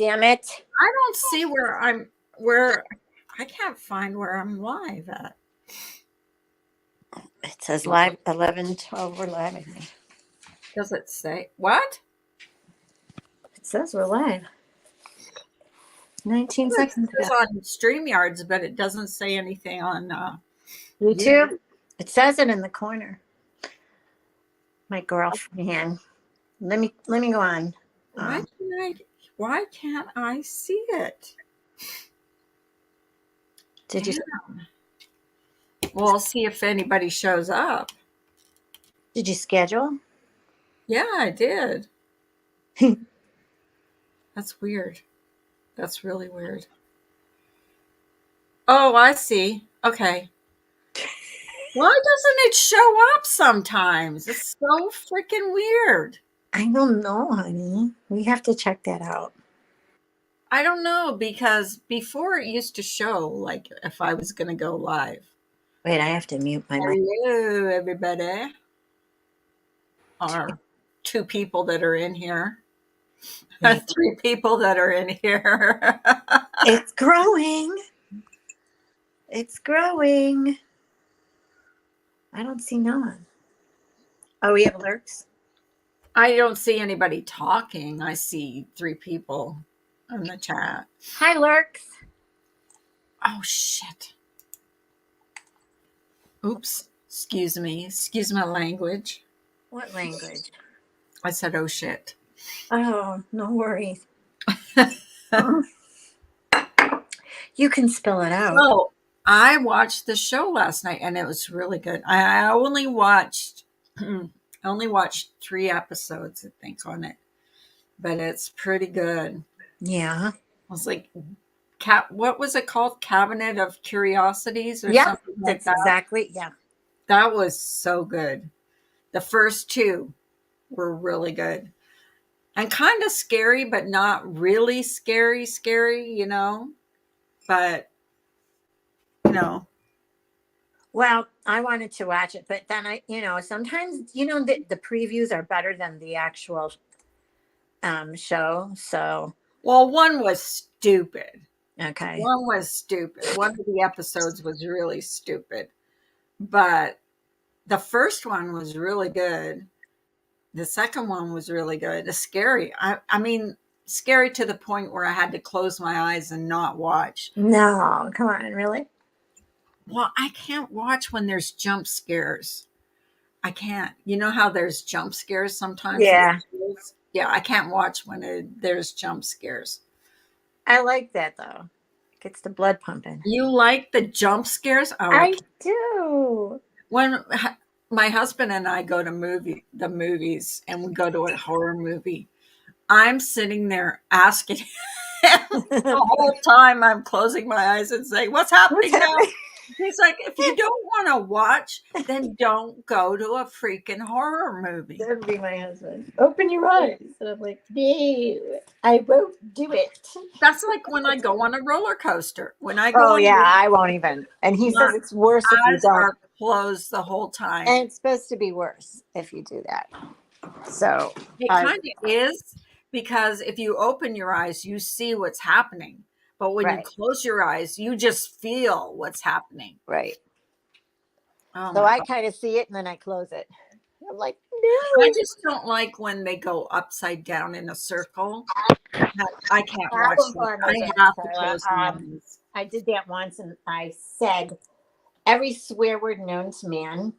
Damn it. I don't see where I can't find where I'm live at. It says live 11:12. We're live, I think. Does it say what? It says we're live. 19 seconds It's ago. on StreamYards, but it doesn't say anything on YouTube. It says it in the corner. My girlfriend. Let me go on. Why can't I see it? Did you Well, I'll see if anybody shows up. schedule? Yeah, I did. That's weird. That's really weird. Oh, I see. Okay. Why doesn't it show up sometimes? It's so freaking weird. I don't know, honey. We have to check that out. I don't know, because before it used to show like if I was going to go live. Wait, I have to mute my mic. Hello, everybody. Or 2 people that are in here. 3 people that are in here. It's growing. It's growing. I don't see no one. Oh, we have alerts? I don't see anybody talking. I see 3 people in the chat. Hi, lurks. Oh, shit. Oops. Excuse me. Excuse my language. What language? I said, oh, shit. Oh, no worries. You can spell it out. So, I watched the show last night, and it was really good. I only watched 3 episodes, I think, on it. But it's pretty good. Yeah. I was like, what was it called? Cabinet of Curiosities or something like that? Exactly. Yeah. That was so good. The first 2 were really good. And kind of scary, but not really scary, you know? But, you know. Well, I wanted to watch it, but then sometimes, the previews are better than the actual show. So. Well, one was stupid. Okay. One was stupid. One of the episodes was really stupid. But the first one was really good. The second one was really good. It's scary. I mean, scary to the point where I had to close my eyes and not watch. No, come on, really? Well, I can't watch when there's jump scares. I can't. You know how there's jump scares sometimes? Yeah. Yeah, I can't watch when there's jump scares. I like that, though. Gets the blood pumping. You like the jump scares? Oh, I do. When my husband and I go to the movies, and we go to a horror movie, I'm sitting there asking him the whole time. I'm closing my eyes and saying, "What's happening now?" He's like, "If you don't want to watch, then don't go to a freaking horror movie." That would be my husband. Open your eyes. And I'm like, no, I won't do it. That's like when I go on a roller coaster. When I go I won't even. And he says it's worse if you eyes don't. are closed the whole time. And it's supposed to be worse if you do that. So it kind of is, because if you open your eyes, you see what's happening. But when you close your eyes, you just feel what's happening. Right. Oh, so I kind of see it and then I close it. I'm like, no. I just don't like when they go upside down in a circle. I can't watch that. I have to close my eyes. I did that once, and I said every swear word known to man.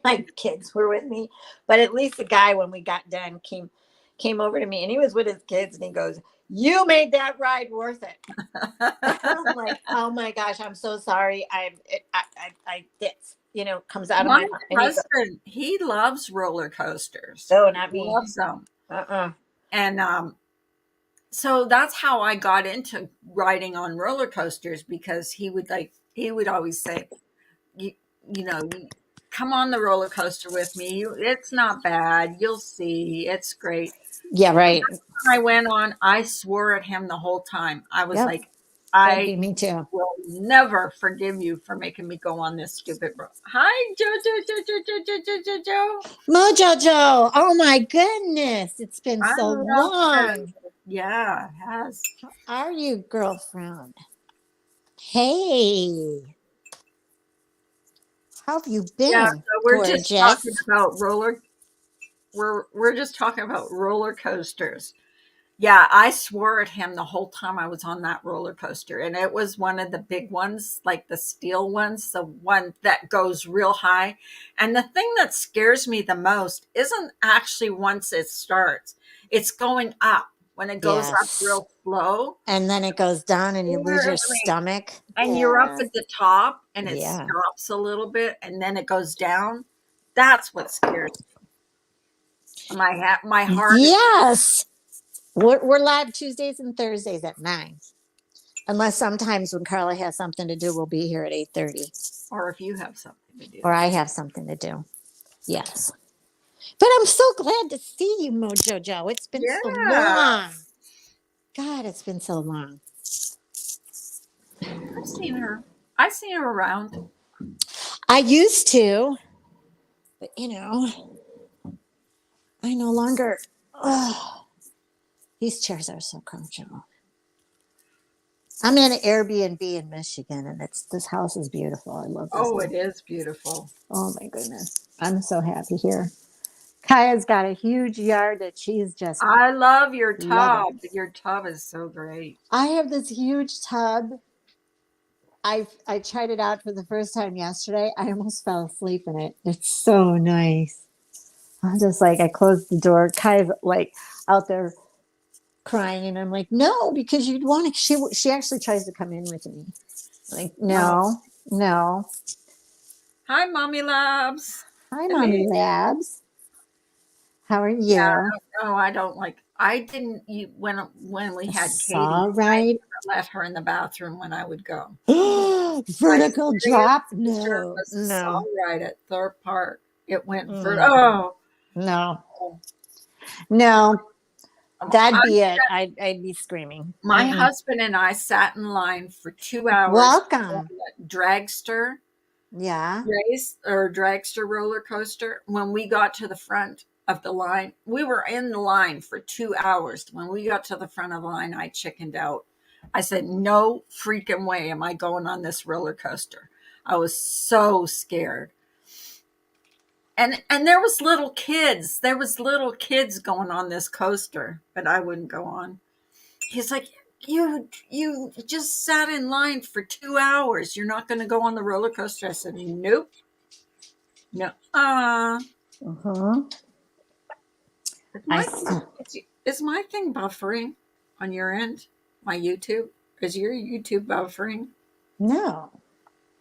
My kids were with me, but at least the guy, when we got done, came over to me, and he was with his kids, and he goes, "You made that ride worth it." I'm like, "Oh my gosh, I'm so sorry. This, comes out of my mind." My husband, he loves roller coasters. Oh, not me. He loves them. And so that's how I got into riding on roller coasters, because he would always say, you come on the roller coaster with me. It's not bad. You'll see. It's great. Yeah, right. I went on. I swore at him the whole time. I was like, me too. will never forgive you for making me go on this stupid road. Hi, Jojo. Mojojo. Oh my goodness. It's been so long. Yeah, it has. How are you, girlfriend? Hey, how have you Yeah, been, so we're just talking gorgeous? about we're just talking about roller coasters. Yeah, I swore at him the whole time I was on that roller coaster, and it was one of the big ones, like the steel ones, the one that goes real high. And the thing that scares me the most isn't actually once it starts, it's going up. When it goes up Yes. real slow, And then it goes down and you lose your stomach. and you're up Yeah. at the top and it Yeah. stops a little bit and then it goes down. That's what scares me. My heart, Yes. We're live Tuesdays and Thursdays at 9. Unless sometimes when Carla has something to do, we'll be here at 8:30. or if you have something to do. Or I have something to do. Yes. But I'm so glad to see you, Mojo Joe. It's been so Yeah, long. God, it's been so long. I've seen her. I've seen her around. I used to, but I no longer. Oh, these chairs are so comfortable. I'm in an Airbnb in Michigan, and this house is beautiful. I love this Oh, one. it is beautiful. Oh my goodness, I'm so happy here. Kaya's got a huge yard that she's just I love your loving. tub. Your tub is so great. I have this huge tub. I tried it out for the first time yesterday. I almost fell asleep in it. It's so nice. I'm just like I closed the door. Kaya's like out there crying, and I'm like, no, because you'd want to. She actually tries to come in with me. Like, Oh, no, no. hi, Mommy Labs. Hi, mommy Hello. labs. How are Yeah, you? no, I don't like. I didn't. When we had It's Katie, all I right. never let her in the bathroom when I would go. My Vertical serious drop? sister No, was no, all right at Thorpe Park. It went mm, oh, no, no. That'd I, be it. I'd be screaming. my Mm-mm. husband and I sat in line for 2 hours on Welcome. the dragster Yeah. race or dragster roller coaster. When we got to the front of the line, we were in the line for 2 hours. When we got to the front of the line, I chickened out. I said, no freaking way am I going on this roller coaster. I was so scared. And there was little kids going on this coaster, but I wouldn't go on. He's like, you just sat in line for 2 hours, you're not going to go on the roller coaster. I said, nope. No. Uh-huh. Is I my s- is my thing buffering on your end? My YouTube? Is your YouTube buffering? no,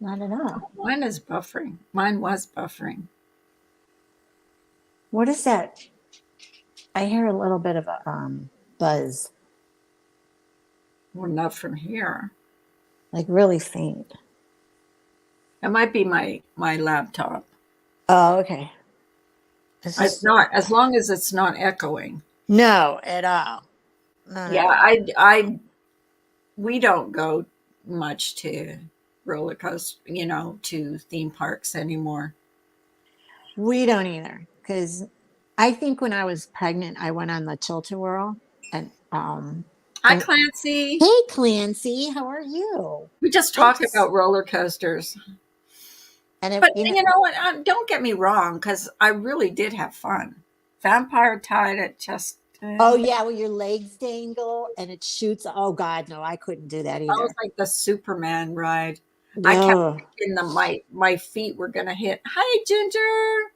not at all. Mine is buffering. Mine was buffering. What is that? I hear a little bit of a buzz, Well, not from here. like really faint. It might be my laptop. Oh, okay. It's It's just not, as long as it's not echoing. no at all. Not Yeah, at all. I we don't go much to roller coaster, to theme parks anymore. We don't either. Because I think when I was pregnant, I went on the Tilt-A-Whirl and Hi, and Clancy. hey Clancy, how are you? We just Good talk to about roller coasters. and if But you know what? Don't get me wrong, because I really did have fun. Vampire Tide, it just, oh that yeah, well your legs dangle and it shoots. Oh God, no, I couldn't do that was either. like the Superman ride. I kept No. thinking my feet were gonna hit. Hi, Ginger.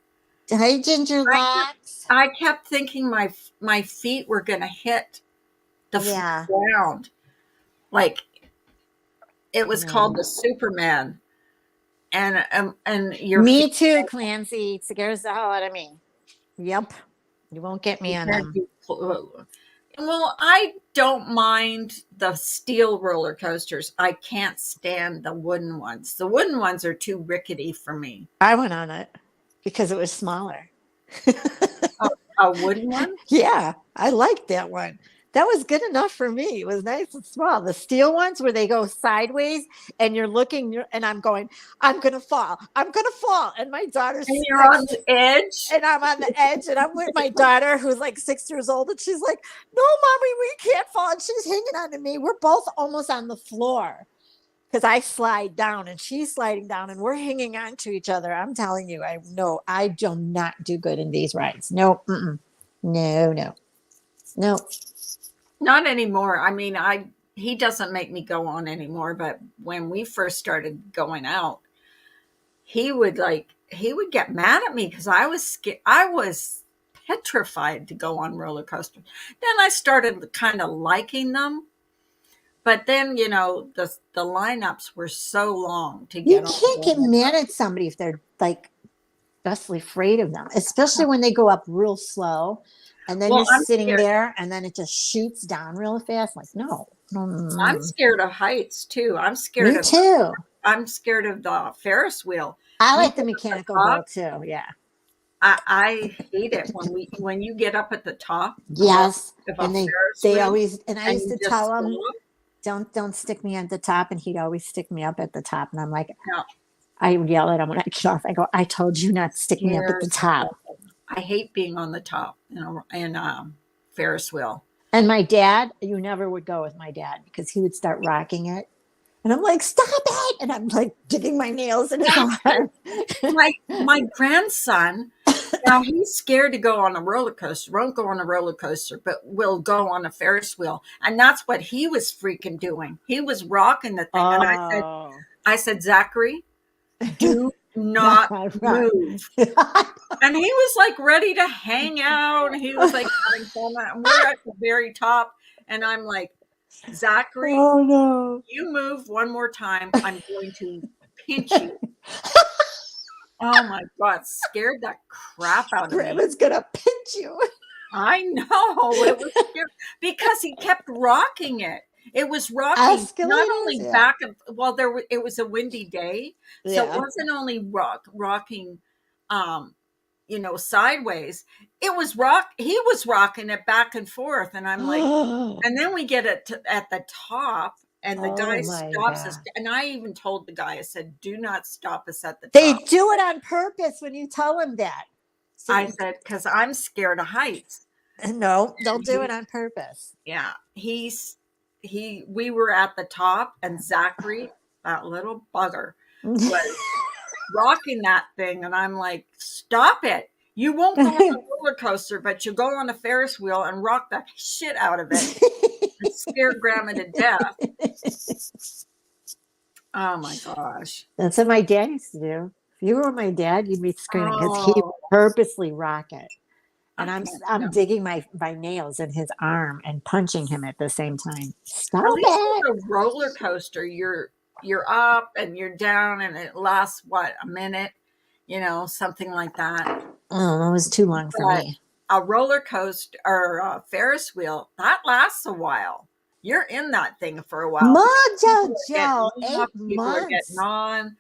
Hey Ginger I kept Locks. I kept thinking my feet were gonna hit the Yeah. ground. Like it was called No. the Superman, and your feet Me too, Clancy. It scares the hell out of me. Yep. You won't get me on can't them. do. Well, I don't mind the steel roller coasters. I can't stand the wooden ones. The wooden ones are too rickety for me. I went on it because it was smaller. A, a wooden one? Yeah, I liked that one. That was good enough for me. It was nice and small. The steel ones where they go sideways and you're looking and I'm going, I'm gonna fall. I'm gonna fall. And my And daughter's you're on next the edge. and I'm on the edge and I'm with my daughter who's like 6 years old and she's like, no, mommy, we can't fall. And she's hanging on to me. We're both almost on the floor because I slide down and she's sliding down and we're hanging on to each other. I'm telling you, I know I do not do good in these rides. No, no. Not anymore. I mean, he doesn't make me go on anymore, but when we first started going out, he would get mad at me because I was scared. I was petrified to go on roller coasters. Then I started kind of liking them, but then the lineups were so long to You get on can't get roller mad at somebody if they're like justly afraid of them, especially when they go up real slow and then Well, you're sitting there and then it just shoots down real fast. Like, no. I'm scared of heights too. Me too. I'm scared of the Ferris wheel. I You like the get at mechanical the top, bull too. Yeah. I hate it when you get up at the top Yes. of a And Ferris they wheel always, and I and used you to just tell him, stop. don't stick me at the top. And he'd always stick me up at the top. And I'm like, No, I would yell at him when I get off. I go, I told you not to stick me up at the there's top. I hate being on the top, in Ferris wheel. And my dad, you never would go with my dad because he would start rocking it. And I'm like, stop it. And I'm like digging my nails in his arm. My grandson, now he's scared to go on a roller coaster. Won't go on a roller coaster, but will go on a Ferris wheel, and that's what he was freaking doing. He was rocking the thing, and Oh. I said, Zachary, do Not not right. move. And he was like ready to hang out. And he was like having fun. And we're at the very top. And I'm like, Zachary, Oh no. you move one more time, I'm going to pinch you. Oh my God, scared that crap out of me. Grandma's gonna pinch you. I know. It was scary because he kept rocking it. It was rocking not Escalators, only yeah. back and well, it was a windy day. So it Yeah. wasn't only rocking um sideways. It was he was rocking it back and forth. And I'm like, and then we get it at the top and the guy Oh my stops us. God. And I even told the guy, I said, do not stop us at the They top. do it on purpose when you tell them that. I See, said, because I'm scared of heights. no, they'll And do it on purpose. yeah, we were at the top and Zachary, that little bugger, was rocking that thing. And I'm like, stop it. You won't go on a roller coaster, but you go on a Ferris wheel and rock the shit out of it and scare grandma to death. Oh my gosh. That's what my dad used to do. If you were my dad, you'd be screaming because he would Oh, purposely rock it. I And can't. I'm No. digging my nails in his arm and punching him at the same time. Stop At least it. with a roller coaster, you're up and you're down and it lasts what, a minute, something like that. Oh, that was too long for But me. a roller coaster or a Ferris wheel, that lasts a while. You're in that thing for a while. Mojo Getting Joe, off, eight people are getting months. on.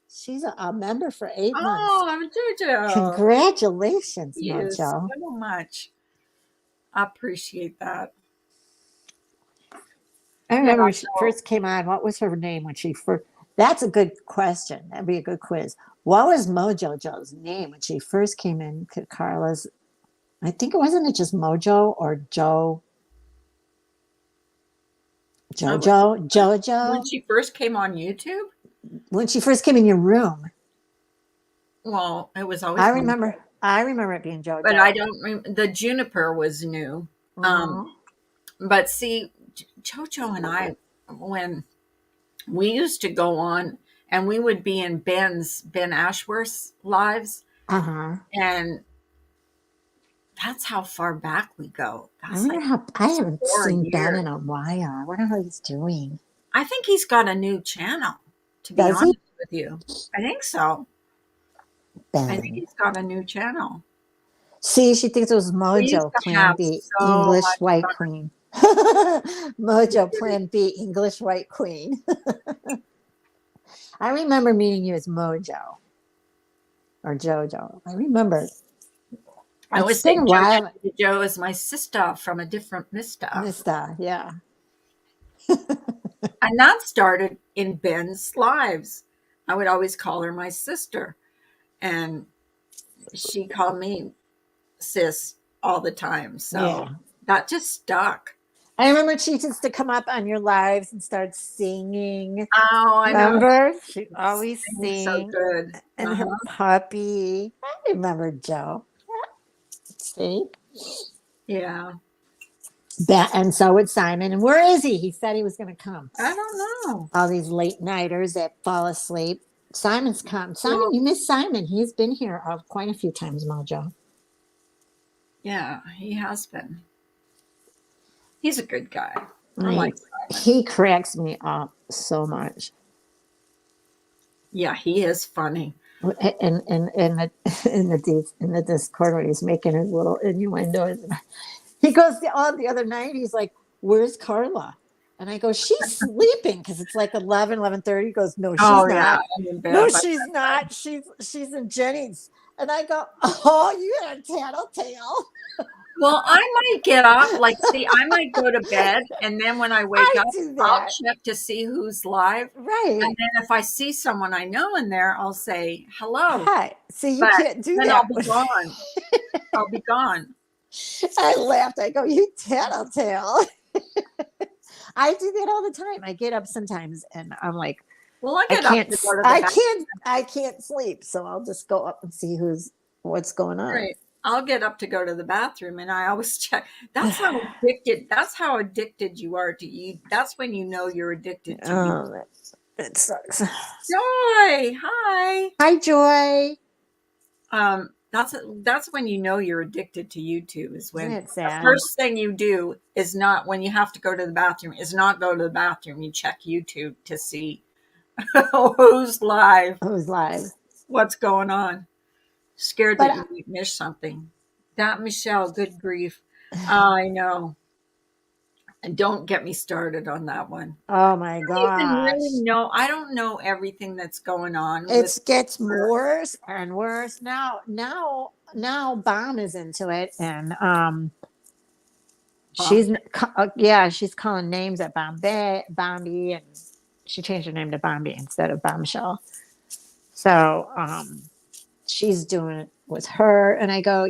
She's a member for 8 months. Oh, I'm JoJo. Congratulations, Thank you so Mojo. much. I appreciate that. I Yeah, remember when she so first came on. What was her name when she first? That's a good question. That'd be a good quiz. What was Mojo Joe's name when she first came in to Carla's? I think it wasn't it just Mojo or Joe, when Jojo. she first came on YouTube, When she first came in your room, well, it was always I Mojo. remember. I remember it being But I Jojo. don't. The Juniper was new. Um, Mhm. but see, JoJo and I, when we used to go on, and we would be in Ben Ashworth's lives, Uh-huh. and that's how far back we go. I That's wonder like how I haven't 4 seen Ben years. in a while. I wonder how he's doing. I think he's got a new channel. To be Does he? honest with you, I think so. I think Ben. he's got a new channel. See, she thinks it was We used Mojo to Plan have B, so English much White fun. Queen. Mojo Plan B, English White Queen. I remember meeting you as Mojo or Jojo. I remember. I It's always been say a while, Joe is my sister from a different mister. Mista. Yeah. And that started in Ben's lives. I would always call her my sister. And she called me sis all the time. So Yeah. that just stuck. I remember she used to come up on your lives and start singing. Oh, I know. Remember? She always Sings so sing. good. And her Uh-huh. puppy. I remember Joe. See? Yeah. And so would Simon. And where is he? He said he was going to come. I don't know. All these late nighters that fall asleep. Simon's come. Simon, Well, you miss Simon. He's been here quite a few times, Mojo. yeah, he has been. He's a good guy. I He, like Simon. he cracks me up so much. Yeah, he is funny. In the Discord when he's making his little innuendos. He goes on the other night. He's like, "Where's Carla?" And I go, "She's sleeping," because it's like 11:30. He goes, "No, she's Oh yeah, not. I'm in No, bed. But she's not. She's in Jenny's." And I go, "Oh, you got a tattletale." well, I might get up. Like, see, I might go to bed, and then when I wake I up, do I'll that. check to see who's live. Right. And then if I see someone I know in there, I'll say hello. Hi. See, you But can't do then I'll that. be gone. I'll be gone. I laughed. I go, "You tattletale." I do that all the time. I get up sometimes and I'm like, Well, I I get up can't, to go to the I bathroom. can't, I can't sleep. So I'll just go up and see what's going on. Right. I'll get up to go to the bathroom, and I always check. That's how addicted. That's how addicted you are to you. That's when you know you're addicted to you. Oh, it sucks. Joy, hi. Hi, Joy. That's when you know you're addicted to YouTube. Is Isn't when it the sad? first thing you do is not when you have to go to the bathroom. Is not go to the bathroom. You check YouTube to see who's live, Who's live? what's going on. Scared that But you might miss something. That Michelle, good grief. I know. And don't get me started on that one. oh my I don't even really gosh, know. I don't know everything that's going on with it gets her. worse and worse now. Now, Bomb is into it, and Huh? she's calling names at Bombay, and she changed her name to Bombay instead of Bombshell. So she's doing it with her, and I go,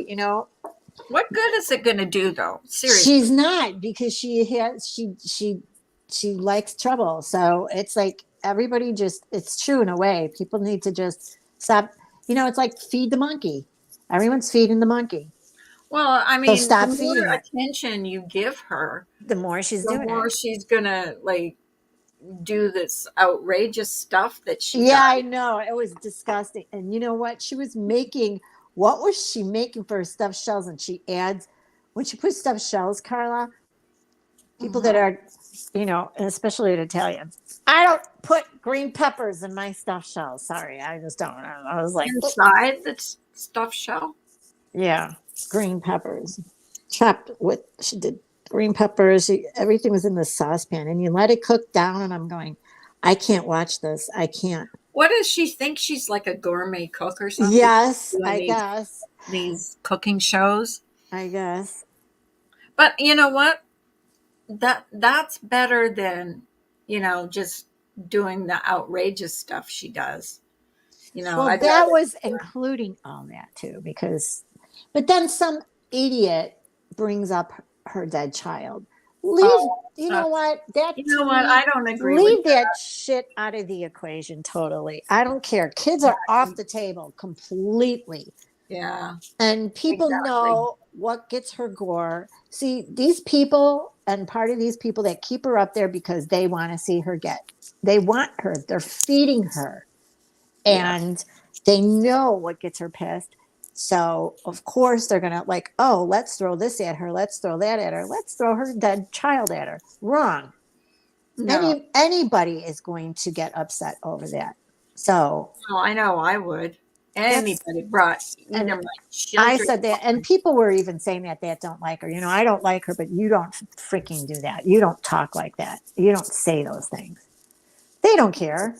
What good is it going to do, though? she's Seriously. not because she likes trouble. So it's like everybody just it's true in a way. People need to just stop. It's like feed the monkey. Everyone's feeding the monkey. Well, I So mean, the stop more feeding it. attention you give her, The more she's the doing more it. she's going to like do this outrageous stuff that she Yeah, does. I know. It was disgusting. And you know what? What was she making for her stuffed shells? And she adds, when she puts stuffed shells, Carla, people that Mhm. are, and especially Italians, I don't put green peppers in my stuffed shells. Sorry, I just don't. I was like, "Oh, Inside the stuffed shell. yeah, green peppers. She did green peppers. Everything was in the saucepan and you let it cook down. And I'm going, I can't watch this. I can't. What does she think? She's like a gourmet cook or something Yes, doing I these guess. these cooking shows. I guess. But you know what? That's better than, just doing the outrageous stuff she does. Well, I'd that rather was including all that too, but then some idiot brings up her dead child. Leave, oh you know that's what? That you to know what? me, I don't agree with leave that shit out of the equation totally. I don't care. Kids are off that. the table completely. Yeah, And people exactly. know what gets her gore. See, these people and part of these people that keep her up there because they want to see her they want her, they're feeding her Yeah. and they know what gets her pissed. So of course they're gonna like, oh, let's throw this at her, let's throw that at her, let's throw her dead child at her. Wrong. No. Anybody is going to get upset over that. So Oh, I know I would. that's Anybody brought either and my I children said that, or and people were even saying that don't like her. I don't like her, but you don't freaking do that. You don't talk like that. You don't say those things. They don't care.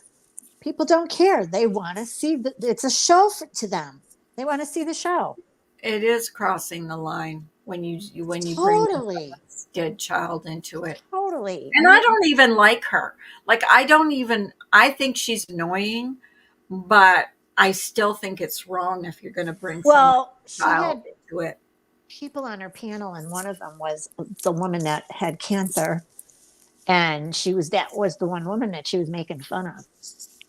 People don't care. They want to see it's a show to them. They want to see the show. It is crossing the line when you bring Totally. someone's dead child into it. Totally. And I don't even like her. Like I think she's annoying, but I still think it's wrong if you're going to bring someone's Well, she child had into it. people on her panel, and one of them was the woman that had cancer, and that was the one woman that she was making fun of.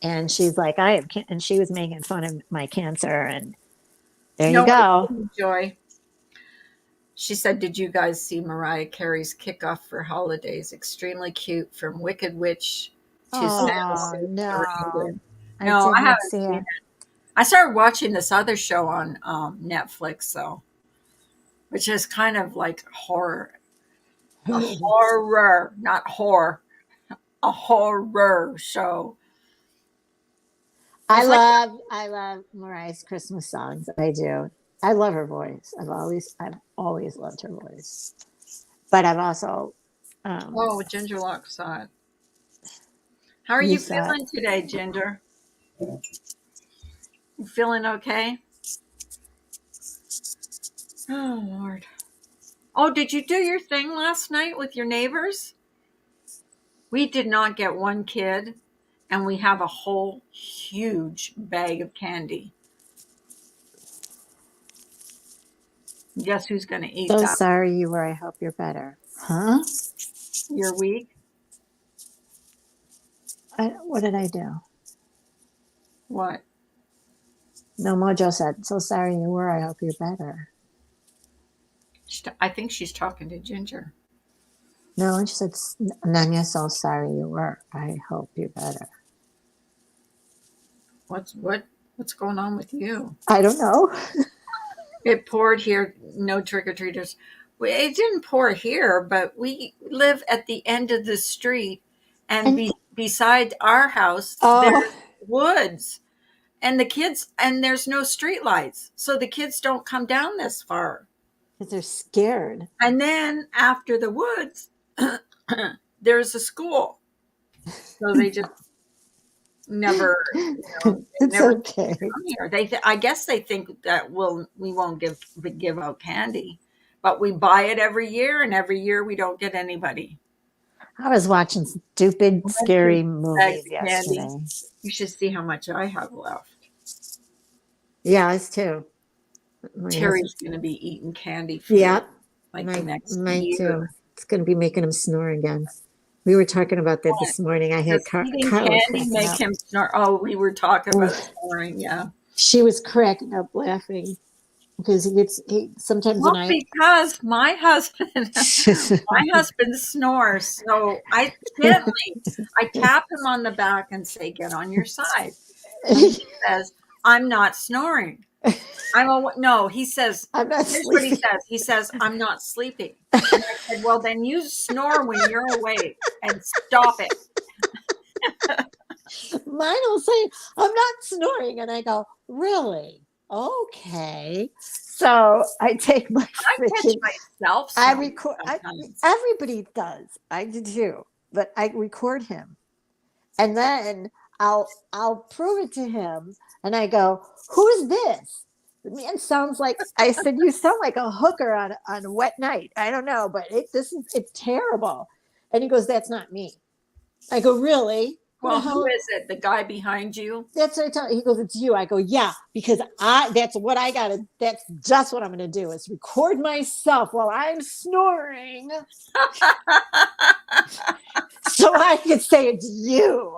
And she's like, I have, and she was making fun of my cancer, and there you No, I go. didn't, Joy. She said, "Did you guys see Mariah Carey's kickoff for holidays? Extremely cute, from Wicked Witch to Santa Oh Suit to no, Reindeer." I No, did I not haven't see seen it. it. I started watching this other show on Netflix, though, which is kind of like a horror, not horror, a horror show. It's like, I love Mariah's Christmas songs. I do. I love her voice. I've always loved her voice. But I've also, um, oh, Ginger Lock saw it. How are you you saw it. feeling today, Ginger? You feeling okay? Oh, Lord. Oh, did you do your thing last night with your neighbors? We did not get one kid, and we have a whole huge bag of candy. Guess who's going to eat So that? sorry you were. I hope you're better. Huh? Your week? What did I do? What? No, Mojo said, so sorry you were. I hope you're better. I think she's talking to Ginger. No, and she said, Nanya, so sorry you were. I hope you're better. What's going on with you? I don't know. It poured here. No trick or treaters. It didn't pour here, but we live at the end of the street, and And beside our house oh, there's woods, and the kids and there's no street lights, so the kids don't come down this far. because they're scared. And then after the woods, there's a school, so they just never, It's never okay. come here. I guess they think that we won't give out candy, but we buy it every year, and every year we don't get anybody. I was watching stupid, scary Bags movies of candy. yesterday. You should see how much I have left. Yeah, us too. Terry's going to be eating candy for Yeah, like the next mine year. too. It's going to be making him snore again. We were talking about that this morning. I had Does eating Carla candy cracking make up. him snore? Oh, we were talking about snoring. Yeah. She was cracking up laughing because he sometimes Well, when I because my husband snores, so I tap him on the back and say, "Get on your side." And he says, "I'm not snoring." No, he says, I'm not here's what he sleeping. says. He says, "I'm not sleeping." And I said, "Well, then you snore when you're awake and stop it." Mine will say, I'm not snoring. And I go, really? Okay. So I take my I catch freaking, myself I snoring record, sometimes. everybody does. I do too. But I record him. And then I'll prove it to him. And I go, who's this? The man sounds like, I said, you sound like a hooker on a wet night. I don't know, but it's terrible. And he goes, that's not me. I go, really? Well, who is it? The guy behind you? That's what I tell him. He goes, it's you. I go, yeah, because that's what I gotta, that's just what I'm gonna do is record myself while I'm snoring. So I can say it's you.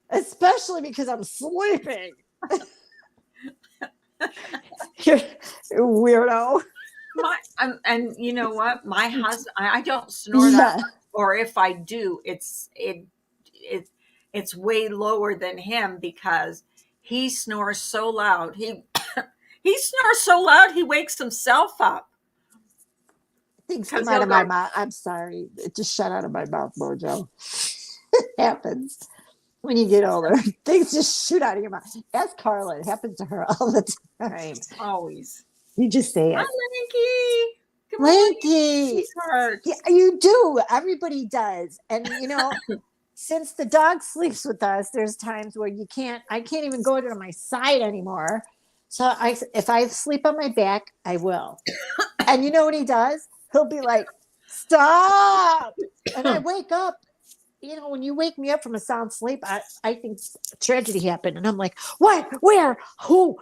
Especially because I'm sleeping. You're weirdo. And you know what? My husband, I don't snore that much, or if I do, it's way lower than him because he snores so loud. He he snores so loud he wakes himself up. Things come out of my mouth. I'm sorry. It just shut out of my mouth, Mojo. It happens when you get older. Things just shoot out of your mouth. Ask Carla. It happens to her all the time. Always. You just say it. Hi, Lanky. Lanky. Yeah, you do. Everybody does. And you know, since the dog sleeps with us, there's times where I can't even go to my side anymore. So if I sleep on my back, I will. And you know what he does? He'll be like, "Stop!" And I wake up. You know, when you wake me up from a sound sleep, I think tragedy happened, and I'm like, "What? Where? Who?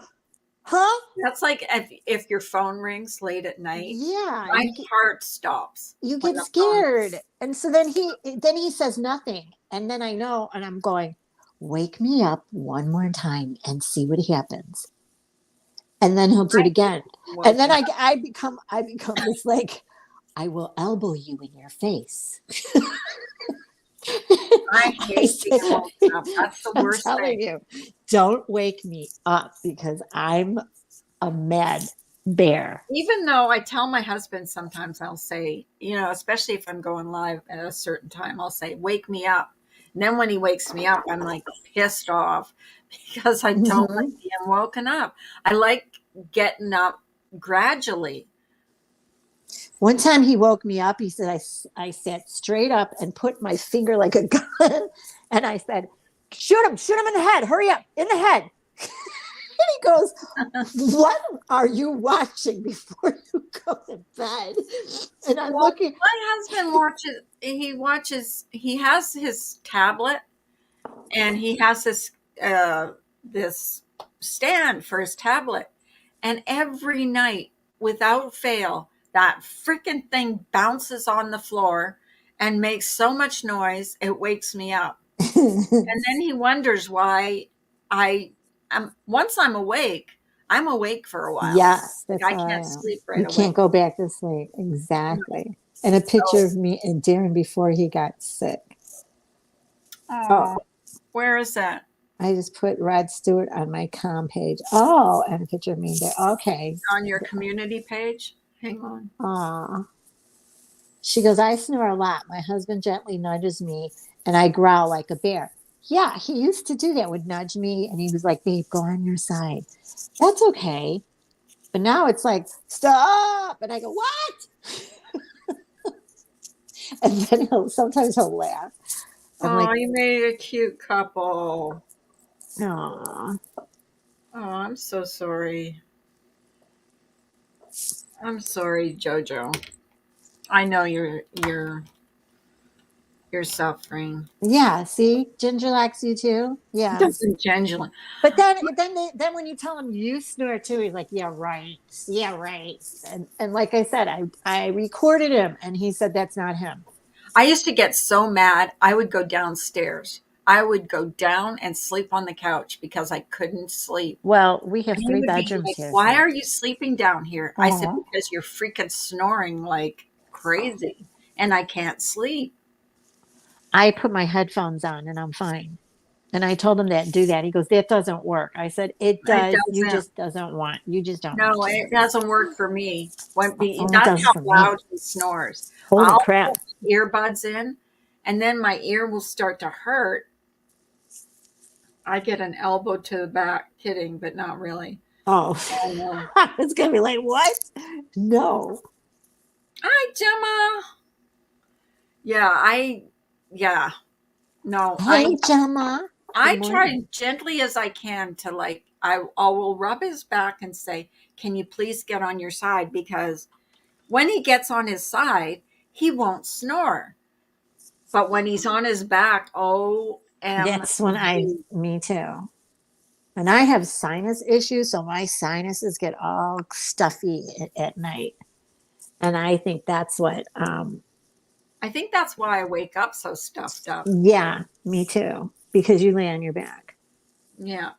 Huh?" That's like if your phone rings late at night, Yeah, my heart stops you when get the phone. scared, and so then he says nothing, and then I know, and I'm going, "Wake me up one more time and see what happens." And then he'll do I it hate again, being and then woken up. I become this like, I will elbow you in your face. I I hate being said, woken up. That's the I'm worst thing. telling you, don't wake me up because I'm a mad bear. Even though I tell my husband sometimes, I'll say, especially if I'm going live at a certain time, I'll say, "Wake me up." And then when he wakes me up, I'm like pissed off because I don't like Mhm. being woken up. I like getting up gradually. One time he woke me up. He said, I sat straight up and put my finger like a gun. And I said, shoot him in the head. Hurry up, in the head. And he goes, "What are you watching before you go to bed?" And I'm Well, looking. my husband he has his tablet and he has this stand for his tablet. And every night, without fail, that freaking thing bounces on the floor and makes so much noise, it wakes me up. And then he wonders why I am, once I'm awake for a while. Yes, Like that's I how I can't am. sleep right You away. can't go back to sleep. Exactly. And a picture So, of me and Darren before he got sick. Oh, oh, where is that? I just put Rod Stewart on my com page. Oh, and a picture of me there. Okay. On your community page? Hang on. Aw. She goes, "I snore a lot. My husband gently nudges me and I growl like a bear." Yeah, he used to do that, would nudge me and he was like, "Babe, go on your side." That's okay. But now it's like, "Stop." And I go, "What?" And then sometimes he'll laugh. I'm Oh, like, you made a cute couple. "Aw." Oh, I'm so sorry. I'm sorry, Jojo. I know you're suffering. Yeah, see, Ginger likes you too. Yeah. Doesn't genuinely. But then when you tell him you snore too, he's like, "Yeah, right. Yeah, right." And like I said, I recorded him and he said that's not him. I used to get so mad, I would go downstairs. I would go down and sleep on the couch because I couldn't sleep. Well, we have And he three would be bedrooms like, here, "Why so are you sleeping down here?" I said, uh "Because you're freaking snoring like crazy and I can't sleep." I put my headphones on and I'm fine. And I told him that do that. He goes, "That doesn't work." I said, "It It does. doesn't. You just don't No, want to." it doesn't work for me. Oh, it That's does how for me. loud he snores. Holy I'll crap. put earbuds in, and then my ear will start to hurt. I get an elbow to the back, kidding, but not really. Oh, I know. it's gonna be like, what? No. Hi, Gemma. Yeah, yeah, no, Hey, Gemma. Good I morning. try gently as I can to I will rub his back and say, "Can you please get on your side?" Because when he gets on his side, he won't snore. But when he's on his back, That's when OMG. me too. And I have sinus issues, so my sinuses get all stuffy at night. And I think that's what, I think that's why I wake up so stuffed up. yeah, me too, because you lay on your back. Yeah.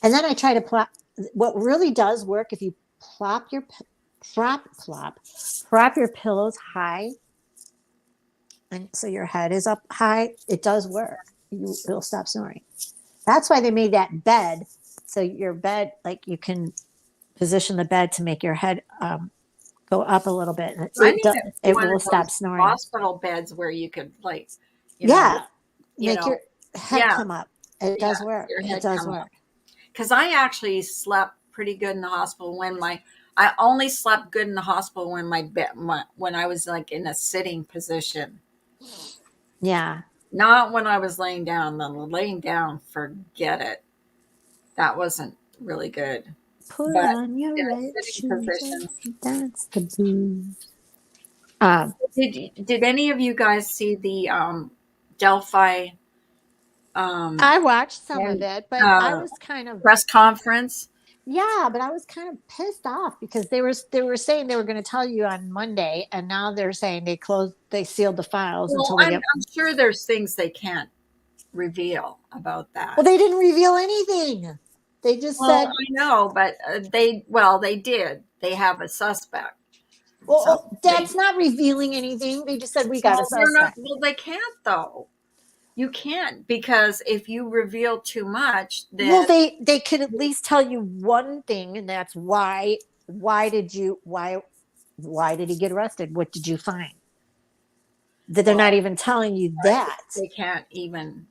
And then I try to plop. What really does work if you plop your prop your pillows high, and so your head is up high. It does work. It'll stop snoring. That's why they made that bed. So your bed, like you can position the bed to make your head go up a little bit, and I need it one of will stop those snoring. hospital beds where you could you know, Yeah, you make know, your head yeah, come up. It yeah, does work. your It head does come up. work. Because I actually slept pretty good in the hospital I only slept good in the hospital when when I was like in a sitting position, Yeah. not when I was laying down. Then laying down, forget it. That wasn't really good. Put but on your in a red sitting shoes position. and dance the blues. Um, Did any of you guys see the Delphi um, I watched some of and, it, but I uh, was kind of press conference? yeah, but I was kind of pissed off because they were saying they were going to tell you on Monday, and now they're saying they sealed the files Well, until they I'm get. sure there's things they can't reveal about Well, that. they didn't reveal anything. They just Well, said, I know, but they did. They have a suspect. "Well, So they that's not revealing anything." They just said we got a well, they're not. suspect. Well, they can't though. You can't because if you reveal too much, Well, then they could at least tell you one thing, and that's why did he get arrested? What did you find? That they're not well, even telling you right, that, they can't even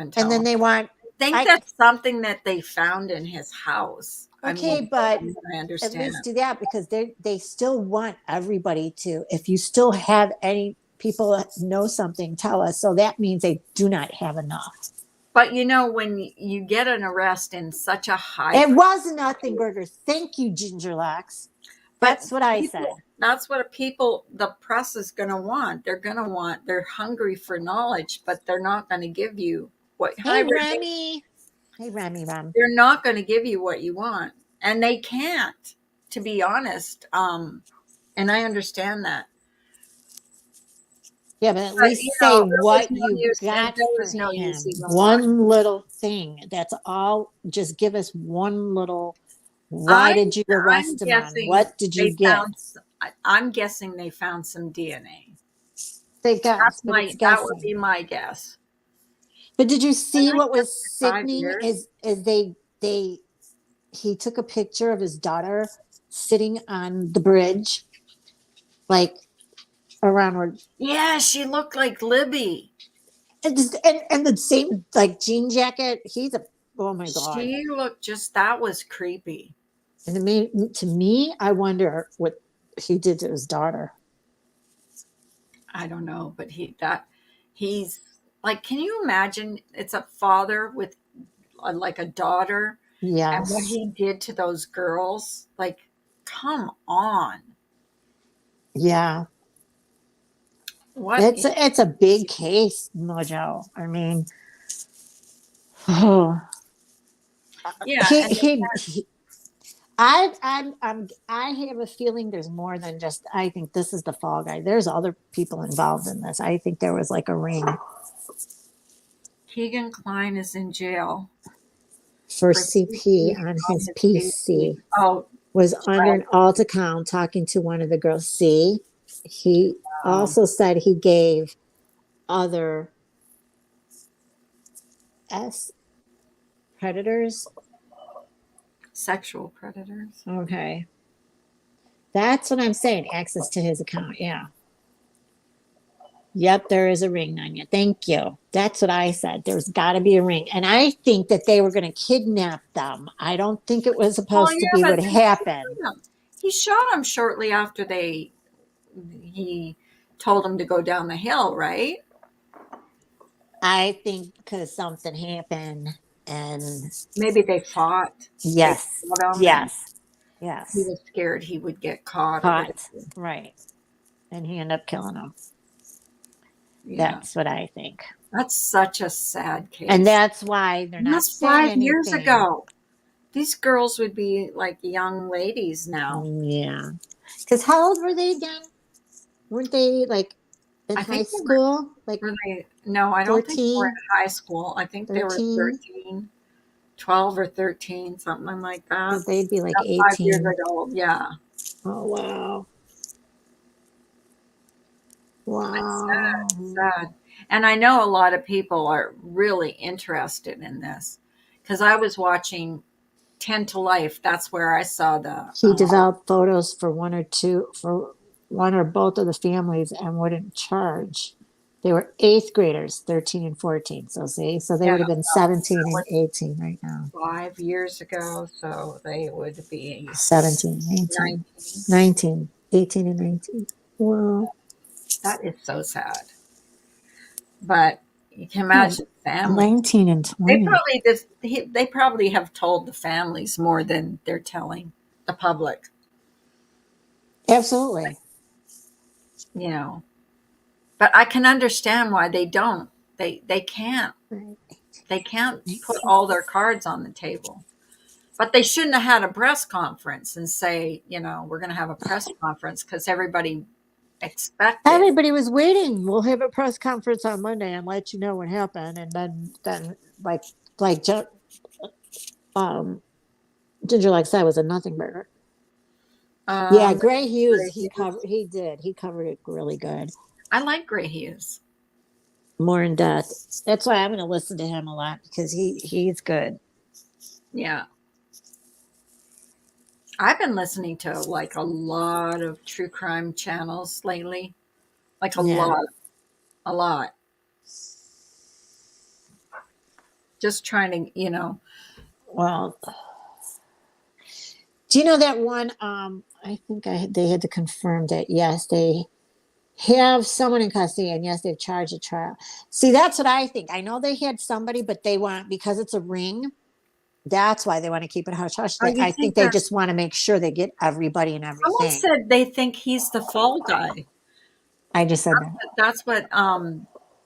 and tell. then they want I think I that's something that they found in his house. I okay, mean, but from what I at understand. least do that because they still want everybody to. If you still have any people that know something, tell us. So that means they do not have enough. But when you get an arrest in such a high, It was nothing, burgers. Thank you, Ginger Locks. but That's what I said. people, that's what the press is going to want. They're hungry for knowledge, but they're not going to give you what, hi, Hey, Ricky. Remy. Hey, Remy, Ram. They're not going to give you what you want. And they can't, to be honest. And I understand that. Yeah, but at But, least say there was what no you use, and got there for was no use him. even watching. One little thing. That's all. Just give us one little. Why I'm, did you I'm arrest him on? guessing What did you get? I'm guessing they found some DNA. They guess, but it's That would guessing. be my guess. But did you And see I what was guess for 5 years. sickening? Is they he took a picture of his daughter sitting on the bridge, like around where Yeah, she looked like Libby. and the same like jean jacket. He's a oh my god. She looked that was creepy. And to me, I wonder what he did to his daughter. I don't know, but he's like, can you imagine? It's a father with like a daughter, and what Yes. he did to those girls. Like, come on. Yeah. What? It's a big case, Mojo. I mean, oh, Yeah, and he I have a feeling there's more than just. I think this is the fall guy. There's other people involved in this. I think there was like a ring Keegan Klein is in jail for for CP CP on on his his PC. PC. Oh, Was under an child. alt account talking to one of the girls. See, he Wow. also said he gave other S predators. Sexual predators. Okay, that's what I'm saying. Access to his account. Yeah. Yep, there is a ring, Anya. Thank you. That's what I said. There's got to be a ring. And I think that they were going to kidnap them. I don't think it was Well, supposed to yeah, be but what then happened. he shot him shortly after he told him to go down the hill, right? I think because something happened. And Maybe they fought. They yes, fought him, and yes, he yes. was scared he would get caught or whatever. Caught. Right. And he ended up killing them. Yeah, That's what I think. that's such a sad And case. that's why they're And not that's saying 5 years anything. ago. These girls would be like young ladies now. Yeah. Because how old were they again? Weren't they like in I high think school? Like no, I don't think they were 14, in high school. I think they were 13? 13, 12 or 13, something like that. So they'd be like About 5 years 18. ago. Yeah. Oh, wow. It's sad. Wow. It's sad. And I know a lot of people are really interested in this because I was watching 10 to Life. That's where I saw the. He developed photos for one or both of the families and wouldn't charge. They were eighth graders, 13 and 14. So see, so they Yeah, would have been well, 17 that and was 18 right now. 5 years ago. So they would be 17, 18, 19. 19, 18 and 19. Wow. That is so sad. But You can imagine family. 19 and 20. They probably have told the families more than they're telling the public. Absolutely. You know, but I can understand why they don't. They can't. Right. They can't put 19. all their cards on the table. But they shouldn't have had a press conference and say, we're going to have a press conference because everybody expected. Everybody was waiting. We'll have a press conference on Monday and let you know what happened. And then like um, Ginger like said, was a nothing burger. Yeah, Um, Gray Hughes. Gray Hughes. He covered it really good, I like Gray Hughes. more in depth. That's why I'm going to listen to him a lot because he's good. Yeah. I've been listening to like a lot of true crime channels lately. Like a Yeah. lot, a lot. Just trying to, Well, do you know that one? I think they had to confirm that yes, they have someone in custody, and yes, they've charged a trial. See, that's what I think. I know they had somebody, but they want, because it's a ring. That's why they want to keep it hush hush. oh, you I think think they that just want to make sure they get everybody and someone everything. said they think he's the fall guy. I just said that. That's what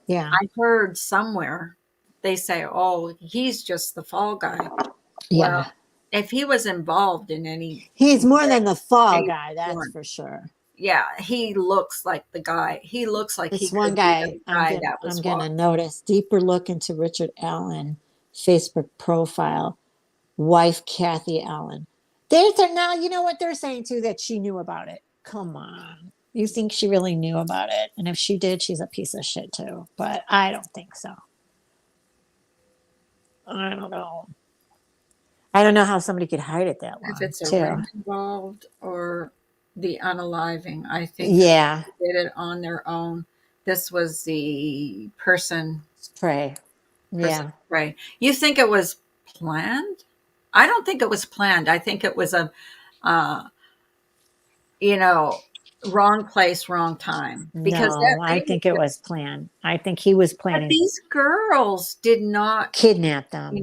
Yeah, I heard somewhere. They say, oh, he's just the fall guy. Well, yeah. if he was involved in any He's more way, than the fall shape, guy, that's form, for sure. yeah, he looks like the guy. He looks like he This one could be guy, the guy that I'm was gonna walking. notice deeper look into Richard Allen Facebook profile. Wife Kathy Allen. They're now, you know what they're saying too, that she knew about it. Come on. You think she really knew about it? And if she did, she's a piece of shit too. But I don't think so. I don't know. I don't know how somebody could hide it that If long it's a too. ring involved or the unaliving, I think that Yeah. they did it on their own. This was the Pray. person Yeah. right. You think it was planned? I don't think it was planned. I think it was a uh, you know, wrong place, wrong time. Because No, I they think it was planned. I think he was but planning these girls did not, kidnap them.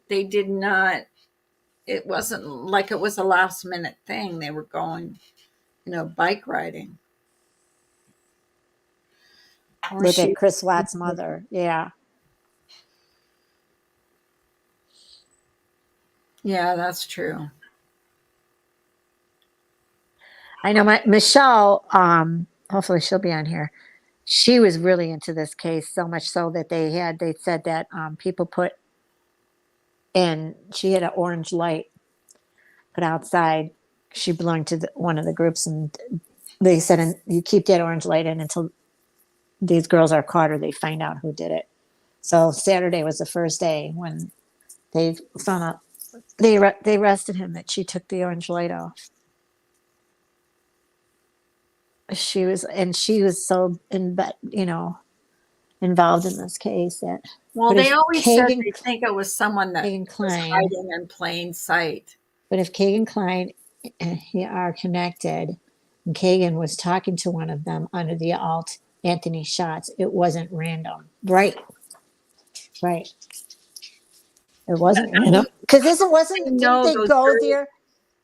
they did not, it wasn't like it was a last minute thing. They were going, bike riding. Or Look at she, Chris Watt's mother. Yeah. yeah, that's true. I know my Michelle, hopefully she'll be on here. She was really into this case, so much so that they said that people put in, she had an orange light put outside. She belonged to one of the groups, and they said, and you keep that orange light in until these girls are caught or they find out who did it. So Saturday was the first day when they found out, they arrested him, that she took the orange light off. She was so involved in this case that. Well, But they if always said Kagan they think it was someone that Kagan was Klein, hiding in plain sight. but if Kagan Klein are connected, and Kagan was talking to one of them under the alt Anthony shots, it wasn't random. Right, right. It wasn't random because this I wasn't. Didn't know they those go girls. there?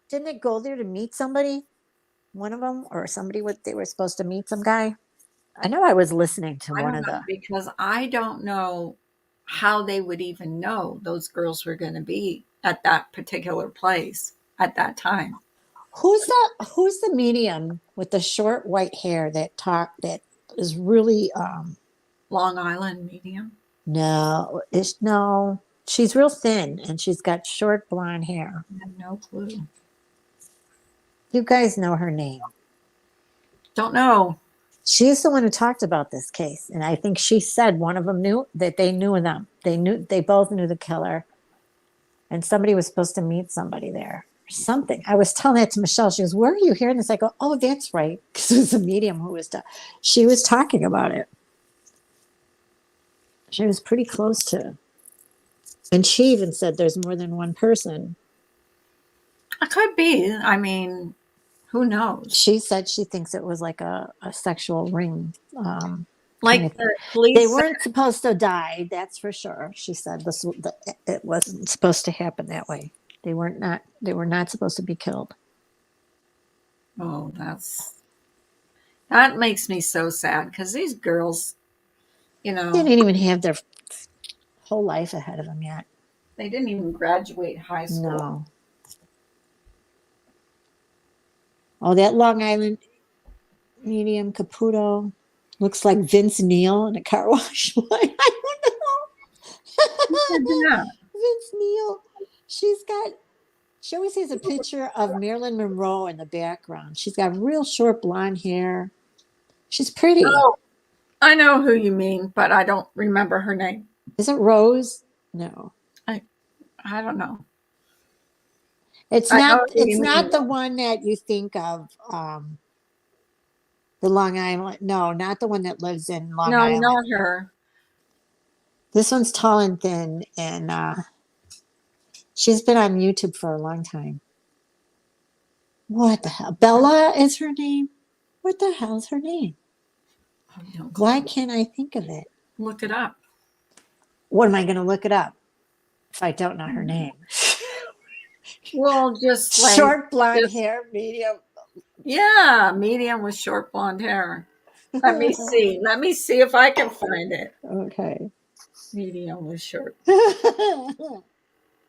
Didn't they go there to meet somebody? One of them or somebody? What they were supposed to meet some guy. I know I was listening to I one don't of know the. because I don't know how they would even know those girls were going to be at that particular place at that time. Who's the medium with the short white hair that is really Long Island medium. no, she's real thin and she's got short blonde hair. I have no clue. You guys know her name. Don't know. She's the one who talked about this case, and I think she said one of them knew that they knew them. They both knew the killer, and somebody was supposed to meet somebody there. Something. I was telling that to Michelle. She goes, "Where are you hearing this?" I go, "Oh, that's right," because it was a medium who was. She was talking about it. She was pretty close to, and she even said there's more than one person. It could be. I mean, who knows? She said she thinks it was like a sexual ring. kind of Like the They police. weren't supposed to die, that's for sure. She said it wasn't supposed to happen that way. They were not supposed to be killed. Oh, that makes me so sad because these girls, you They know, didn't even have their whole life ahead of them yet. they didn't even graduate high school. No. Oh, that Long Island medium Caputo looks like Vince Neil in a car wash. I don't Who said know. that? Vince Neil. She always has a picture of Marilyn Monroe in the background. She's got real short blonde hair. She's pretty. Oh, I know who you mean, but I don't remember her name. Is it Rose? No. I I don't know. It's I know not who it's you mean. not the one that you think of, the Long Island. No, not the one that lives in Long No, Island. not her. This one's tall and thin, and she's been on YouTube for a long time. What the hell? Bella is her name? What the hell's her name? Oh, no Why clue. can't I think of it? Look it up. What am I going to look it up if I don't know her name? Well, just like Short blonde just hair, medium. yeah, medium with short blonde hair. Let me see. Let me see if I can find it. Okay. Medium with short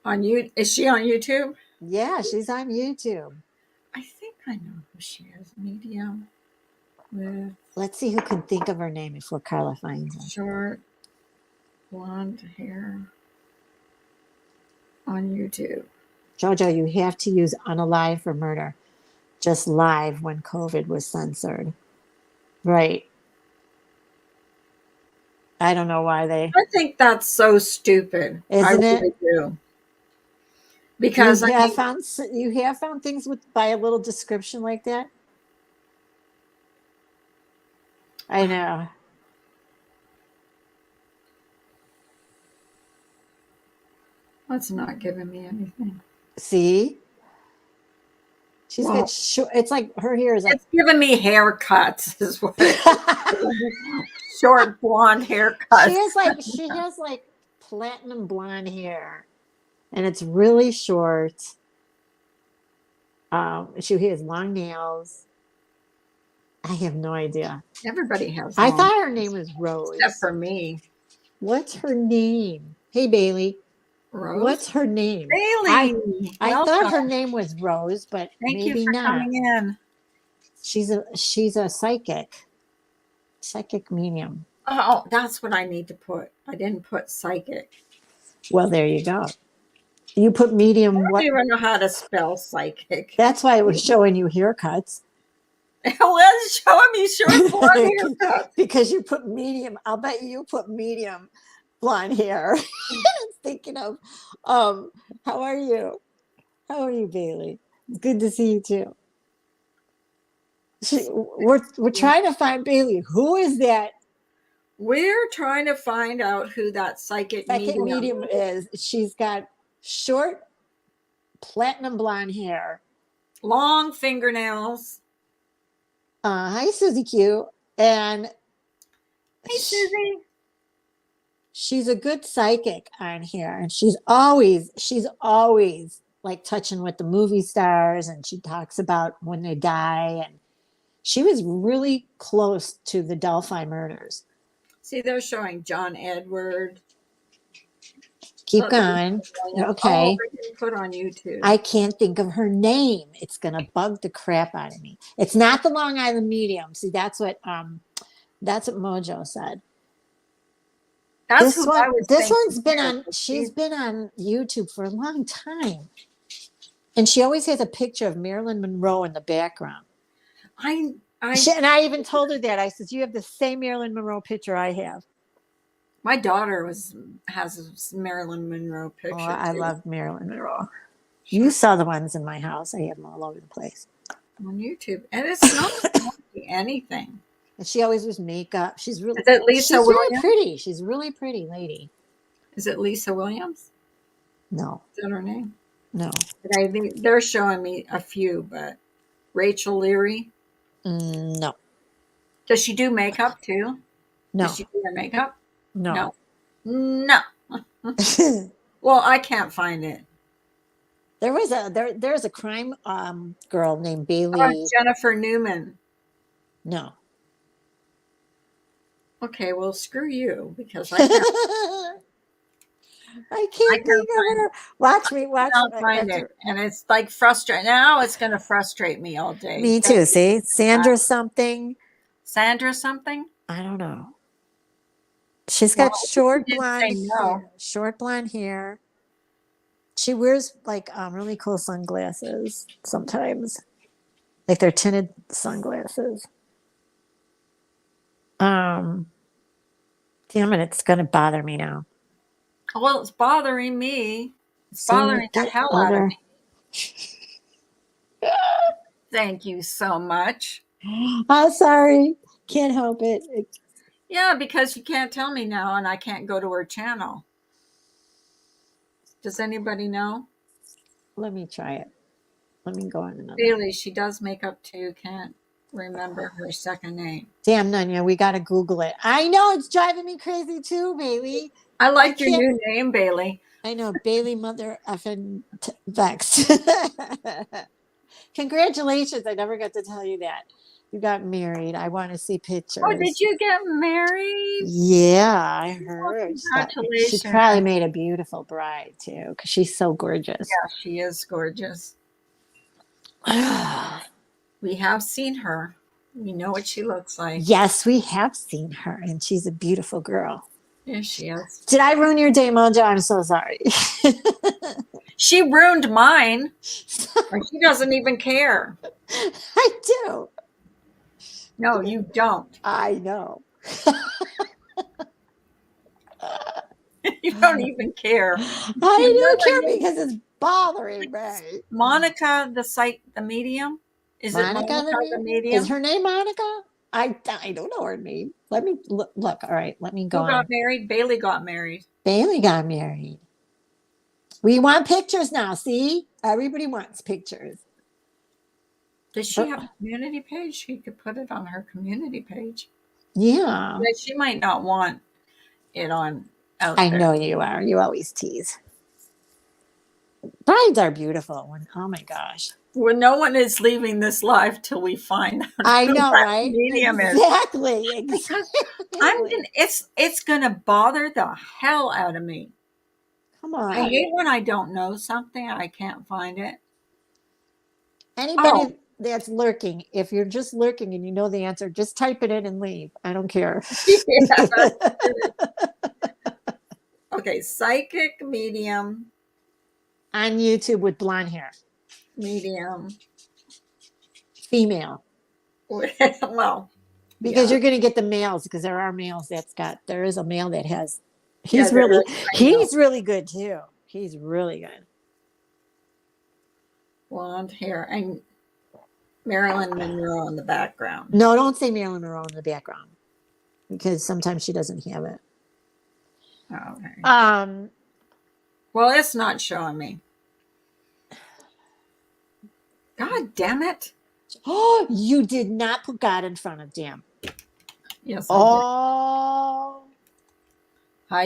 on you. Is she on YouTube? Yeah, she's on YouTube. I think I know who she is. Medium with Let's see who can think of her name before Carla finds her. short blonde hair on YouTube. Jojo, you have to use unalive for murder. Just live when COVID was censored. Right. I don't know why they, I think that's so stupid. I isn't it? really do. Because I mean, You have found things with by a little description like that. I know. that's not giving me anything. See, she's Well, got short. It's like her hair is like. it's giving me haircuts, is what it short blonde haircuts. She has like platinum blonde hair, and it's really short. She has long nails. I have no idea. Everybody has I long, thought her name was Rose. except for me. What's her name? Hey Bailey. Rose What's her name? Bailey. I thought her Welcome. name was Rose, but Thank you maybe for not. coming in. She's a psychic medium. Oh, that's what I need to put. I didn't put psychic. Well, there you go. You put I medium. don't What? even know how to spell psychic. That's why it was showing you haircuts. Well, it's showing me short blonde haircuts. Because you put medium. I'll bet you put medium blonde hair. Thinking of, how are you? How are you, Bailey? It's good to see you too. We're trying to find Bailey. Who is that We're trying to find out who that psychic second medium. medium is? She's got short platinum blonde hair. Long fingernails. Hi, Susie Q. And Hey, Susie. she's a good psychic on here, and she's always like touching with the movie stars, and she talks about when they die, and she was really close to the Delphi murders. See, they're showing John Edward. Keep Look, going. Oh, Okay. they didn't put on YouTube. I can't think of her name. It's gonna bug the crap out of me. It's not the Long Island medium. See, that's what Mojo said. That's who I was This thinking one's been here, on but she's been on YouTube for a long time. And she always has a picture of Marilyn Monroe in the background. I And I even told her that. I said, you have the same Marilyn Monroe picture I have. my daughter has a Marilyn Monroe Oh, picture. I too. love Marilyn Monroe. You saw the ones in my house. I have them all over the place. On YouTube, and it's not anything. And she always wears makeup. She's Is it Lisa really Williams? pretty. She's a really pretty lady. Is it Lisa Williams? No, Is that her name? no. They're showing me a few, but Rachel Leary. No. Does she do makeup too? No. Does she do her makeup? No. No. Well, I can't find it. There's a crime girl named Bailey. Jennifer Newman. No. Okay, well, screw you because I can't. I can't think of her. Watch me. Watch. Not find it, and it's like frustrating. Now it's going to frustrate me all day. Me too. See, Sandra something. Sandra something. I don't know. She's got short blonde hair. Short blonde hair. She wears like really cool sunglasses sometimes, like they're tinted sunglasses. Damn it, it's gonna bother me now. Well, it's bothering me. It's bothering the hell out of me. Thank you so much. I'm sorry. Can't help it. Yeah, because you can't tell me now and I can't go to her channel. Does anybody know? Let me try it. Let me go on another. Bailey, she does makeup too. Can't remember her second name. Damn, Nunya, we got to Google it. I know, it's driving me crazy too, Bailey. I like your new name, Bailey. I know, Bailey Mother effing Vex. Congratulations. I never got to tell you that. You got married. I want to see pictures. Oh, did you get married? Yeah, I heard. Congratulations. She probably made a beautiful bride too, because she's so gorgeous. Yeah, she is gorgeous. We have seen her. We know what she looks like. Yes, we have seen her, and she's a beautiful girl. Yes, she is. Did I ruin your day, Mojo? I'm so sorry. She ruined mine. Or she doesn't even care. I do. No, you don't. I know. You don't even care. I do care because it's bothering me. Monica, the medium? Is it Monica the medium? Is her name Monica? I don't know her name. Let me look. All right, let me go. Who got married? Bailey got married. Bailey got married. We want pictures now. See, everybody wants pictures. Does she have a community page? She could put it on her community page. Yeah. But she might not want it on out I there. know you are. You always tease. Brides are beautiful. Oh my gosh. Well, no one is leaving this live till we find out. I know, right? Medium exactly. Because it's gonna bother the hell out of me. Come on. I hate when I don't know something and I can't find it. Anybody that's lurking, if you're just lurking and you know the answer, just type it in and leave. I don't care. Yeah, okay, psychic medium. On YouTube with blonde hair. Medium. Female. Well. Because you're going to get the males, because there are males there is a male that has, he's really good too. He's really good. Blonde hair and Marilyn Monroe in the background. No, don't say Marilyn Monroe in the background, because sometimes she doesn't have it. Okay. Well, it's not showing me. God damn it. Oh, you did not put God in front of damn. Yes, I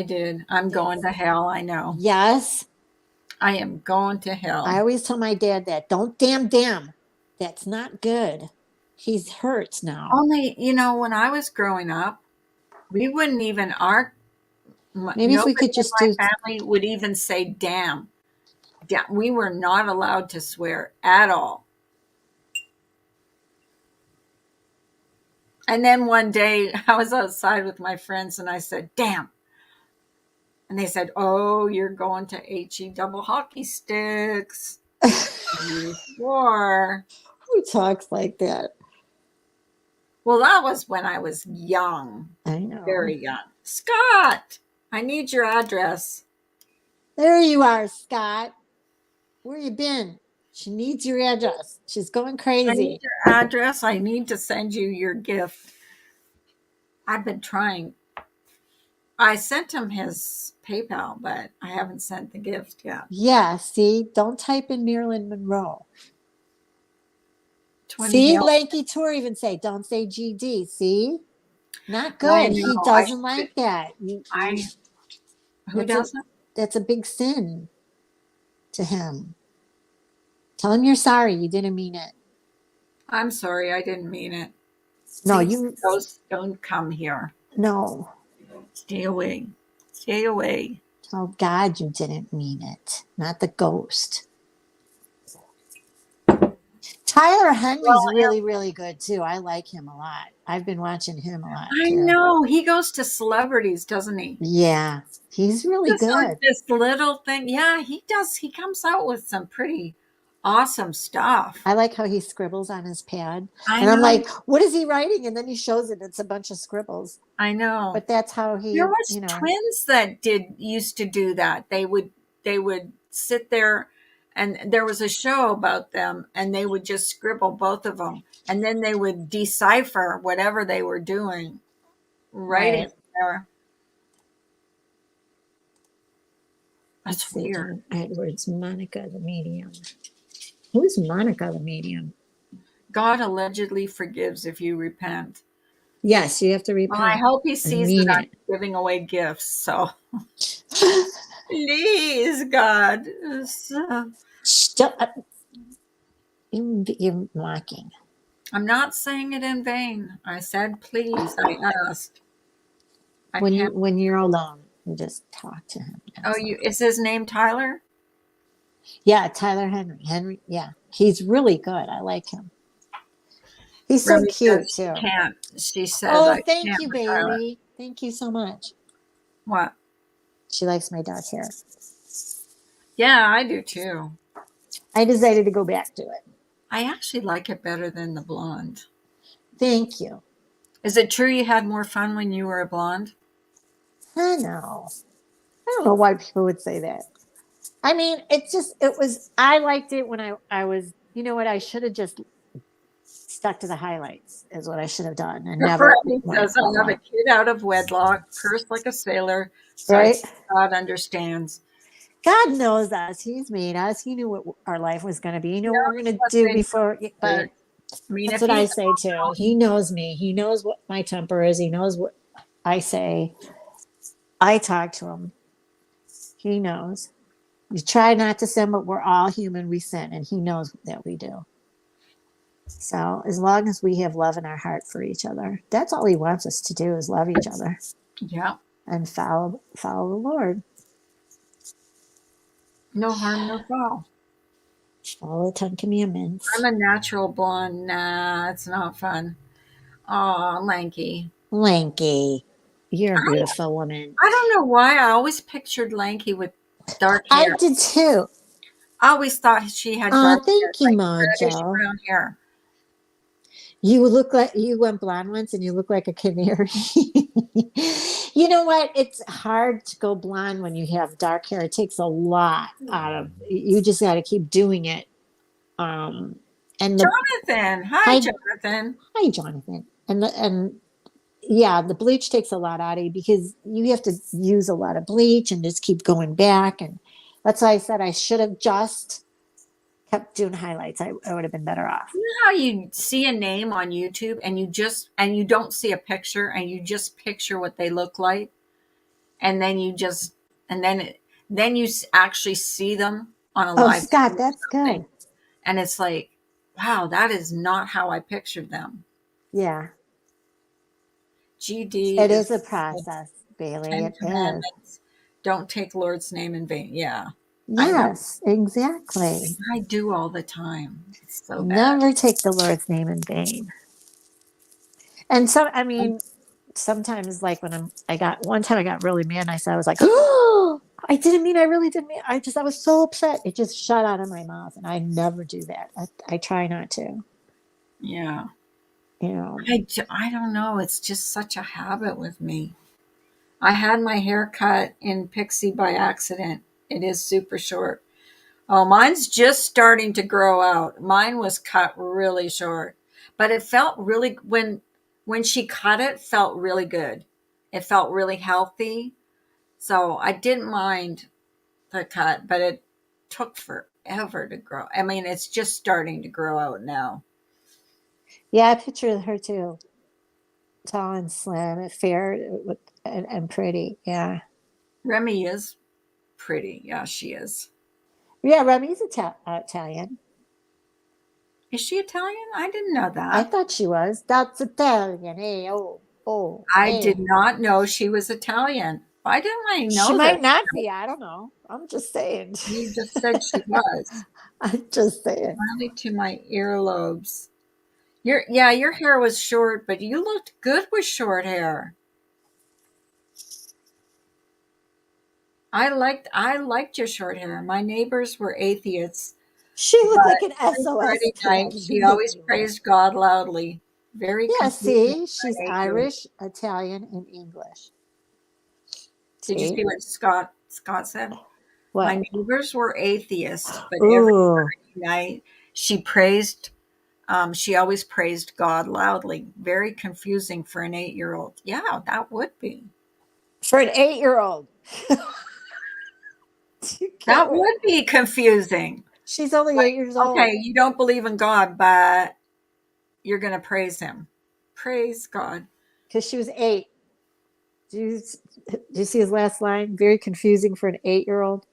did. I'm going to hell, I know. Yes. I am going to hell. I always tell my dad that. Don't damn. That's not good. He's hurt now. Only, when I was growing up, we wouldn't even maybe if we could just do family would even say damn. We were not allowed to swear at all. And then one day I was outside with my friends and I said, damn. And they said, oh, you're going to HE double hockey sticks. You swore. Who talks like that? Well, that was when I was young. I know. Very young. Scott, I need your address. There you are, Scott. Where you been? She needs your address. She's going crazy. I need your address. I need to send you your gift. I've been trying. I sent him his PayPal, but I haven't sent the gift yet. Yeah, see? Don't type in Marilyn Monroe. See, Lanky Tour even say, don't say GD. See? Not I good. know. He doesn't like that. I who That's a doesn't? that's a big sin to him. Tell him you're sorry. You didn't mean it. I'm sorry, I didn't mean it. No, See, you ghosts don't come here. no. Stay away. Stay away. Tell God you didn't mean it, not the ghost. Tyler Well, Henry's really, really good too. I like him a lot. I've been watching him a lot I too. know he goes to celebrities, doesn't he? Yeah, he's really Just like good. this little thing. Yeah, he does. He comes out with some pretty awesome stuff. I like how he scribbles on his pad. I And I'm know. like, what is he writing? And then he shows it. It's a bunch of scribbles. I know. But that's how There he, was twins that did used to do that. They would sit there, and there was a show about them, and they would just scribble, both of them, and then they would decipher whatever they were doing right in right. there. Let's That's see, weird. John Edwards, Monica the medium. Who's Monica the medium? God allegedly forgives if you repent. Yes, you have to Well, I repent hope he and sees that mean I'm it. giving away gifts. So please, God. Still, you're mocking. I'm not saying it in vain. I said, please. I asked. I When can't. you're alone, you just talk to him. Oh, That's all. is his name Tyler? Yeah, Tyler Henry. Henry, yeah, he's really good. I like him. He's so Remy cute says she too. can't. She says Oh, I thank can't you, with Tyler. Bailey. Thank you so much. What? She likes my dark hair. Yeah, I do too. I decided to go back to it. I actually like it better than the blonde. Thank you. Is it true you had more fun when you were a blonde? I know. I don't know why people would say that. I mean, I liked it when I was, you know what, I should have just stuck to the highlights, is what I should have done, and never Remy went says I all have a out. kid out of wedlock, cursed like a sailor, so I Right? think God understands. God knows us. He's made us. He knew what our life was going to be. He knew what we're going to Let's do say before, but I mean, that's if what he I say too. He knows me. He knows what my temper is. He knows what I say. I talk to him. He knows. You try not to sin, but we're all human. We sin, and he knows that we do. So as long as we have love in our heart for each other, that's all he wants us to do is love each other yeah, and follow the Lord. no harm, no foul. Follow the Ten I'm Commandments. a natural blonde. Nah, it's not fun. Oh, lanky. Lanky, you're a I, beautiful woman. I don't know why I always pictured lanky with dark I hair. did too. I always thought she had Oh, dark hair, thank you, like reddish Mojo. brown hair. You look like you went blonde once and you look like a canary. You know what? It's hard to go blonde when you have dark hair. It takes a lot out of you just got to keep doing it. Um and the Jonathan, hi, hi Jonathan. hi Jonathan. And yeah, the bleach takes a lot out of you because you have to use a lot of bleach and just keep going back, and that's why I said I should have just kept doing highlights. I would have been better off. You know how you see a name on YouTube and you don't see a picture and you just picture what they look like, and then you just and then it, then you actually see them on a Oh, live Scott, stream or that's something, good. and it's like, wow, that is not how I pictured them. Yeah, GD it is is a the process, Bailey. Ten It is. Commandments. Don't take Lord's name in vain. Yeah, I know. Yes, exactly. I do all the time. It's so bad. Never take the Lord's name in vain. And so, I mean, sometimes like when I got one time I got really mad and I said, I was like, oh, I really didn't mean, I was so upset. It just shut out of my mouth. And I never do that. I try not to, Yeah. you know. I don't know. It's just such a habit with me. I had my hair cut in Pixie by accident. It is super short. Oh, mine's just starting to grow out. Mine was cut really short, but it felt really when she cut it, felt really good. It felt really healthy. So I didn't mind the cut, but it took forever to grow. I mean, it's just starting to grow out now. Yeah, I picture her too. tall and slim, and fair, and pretty. Yeah, Remy is pretty. Yeah, she is. yeah. Remy's Italian. Is she Italian? I didn't know I that. thought she was. That's Italian. Hey, oh, oh, I did hey. not know she was Italian. Why didn't I She know this? might not be. I don't know. I'm just saying. You just said she was. I'm just saying. Finally to my earlobes. Your hair was short, but you looked good with short hair. I liked your short hair. My neighbors were atheists, She looked but like an every SOS Friday night kid. she You look always like praised God loudly. Very Yeah, confusing see, for she's an 8-year-old. Irish, Italian, and English. Did you See see what Scott said? My what? neighbors were atheists, but every Ooh, night she praised. She always praised God loudly. Very confusing for an 8-year-old. Yeah, that would be. for an 8-year-old. You can't That wait. would be confusing. She's only 8 years Okay, old you don't believe in God, but you're going to praise him. Praise God. because she was 8. Do you see his last line? Very confusing for an 8-year-old.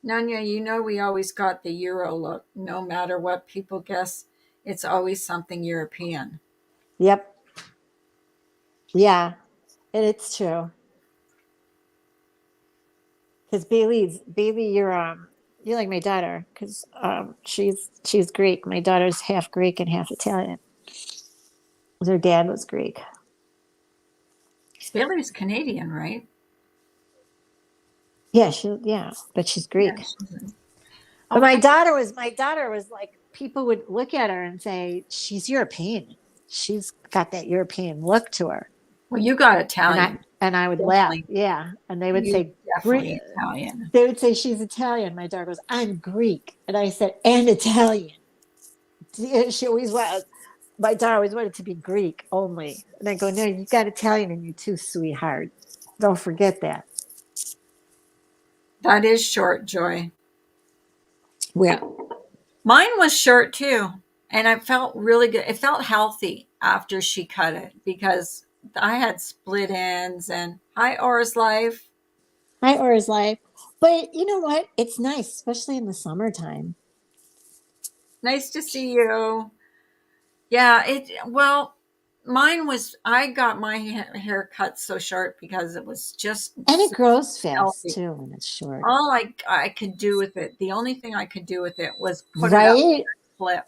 Nanya, you know we always got the Euro look. No matter what people guess, it's always something European. Yep. Yeah, and it's true. Because Bailey, you're like my daughter because she's Greek. My daughter's half Greek and half Italian. Her dad was Greek. Bailey's Canadian, right? Yeah, but she's Yeah. Greek. But Okay. my daughter was like people would look at her and say she's European. She's got that European look to her. Well, you got And I Italian. and I would laugh. Definitely. Yeah, and they would You say definitely Italian. they would say she's Italian. My daughter goes, "I'm Greek." And I said, "And Italian." She always was. My daughter always wanted to be Greek only. And I go, "No, you got Italian in you too, sweetheart. Don't forget that." That is short, Joy. Well, Mine was short too. And I felt really good. It felt healthy after she cut it because I had split ends and hi, Aura's life. hi, Aura's life. But you know what? It's nice, especially in the summertime. Nice to see you. Yeah, mine was, I got my hair cut so short because it was just And it so grows fast healthy. too when it's short. All I could do with it, the only thing I could do with it was put it up Right? flip.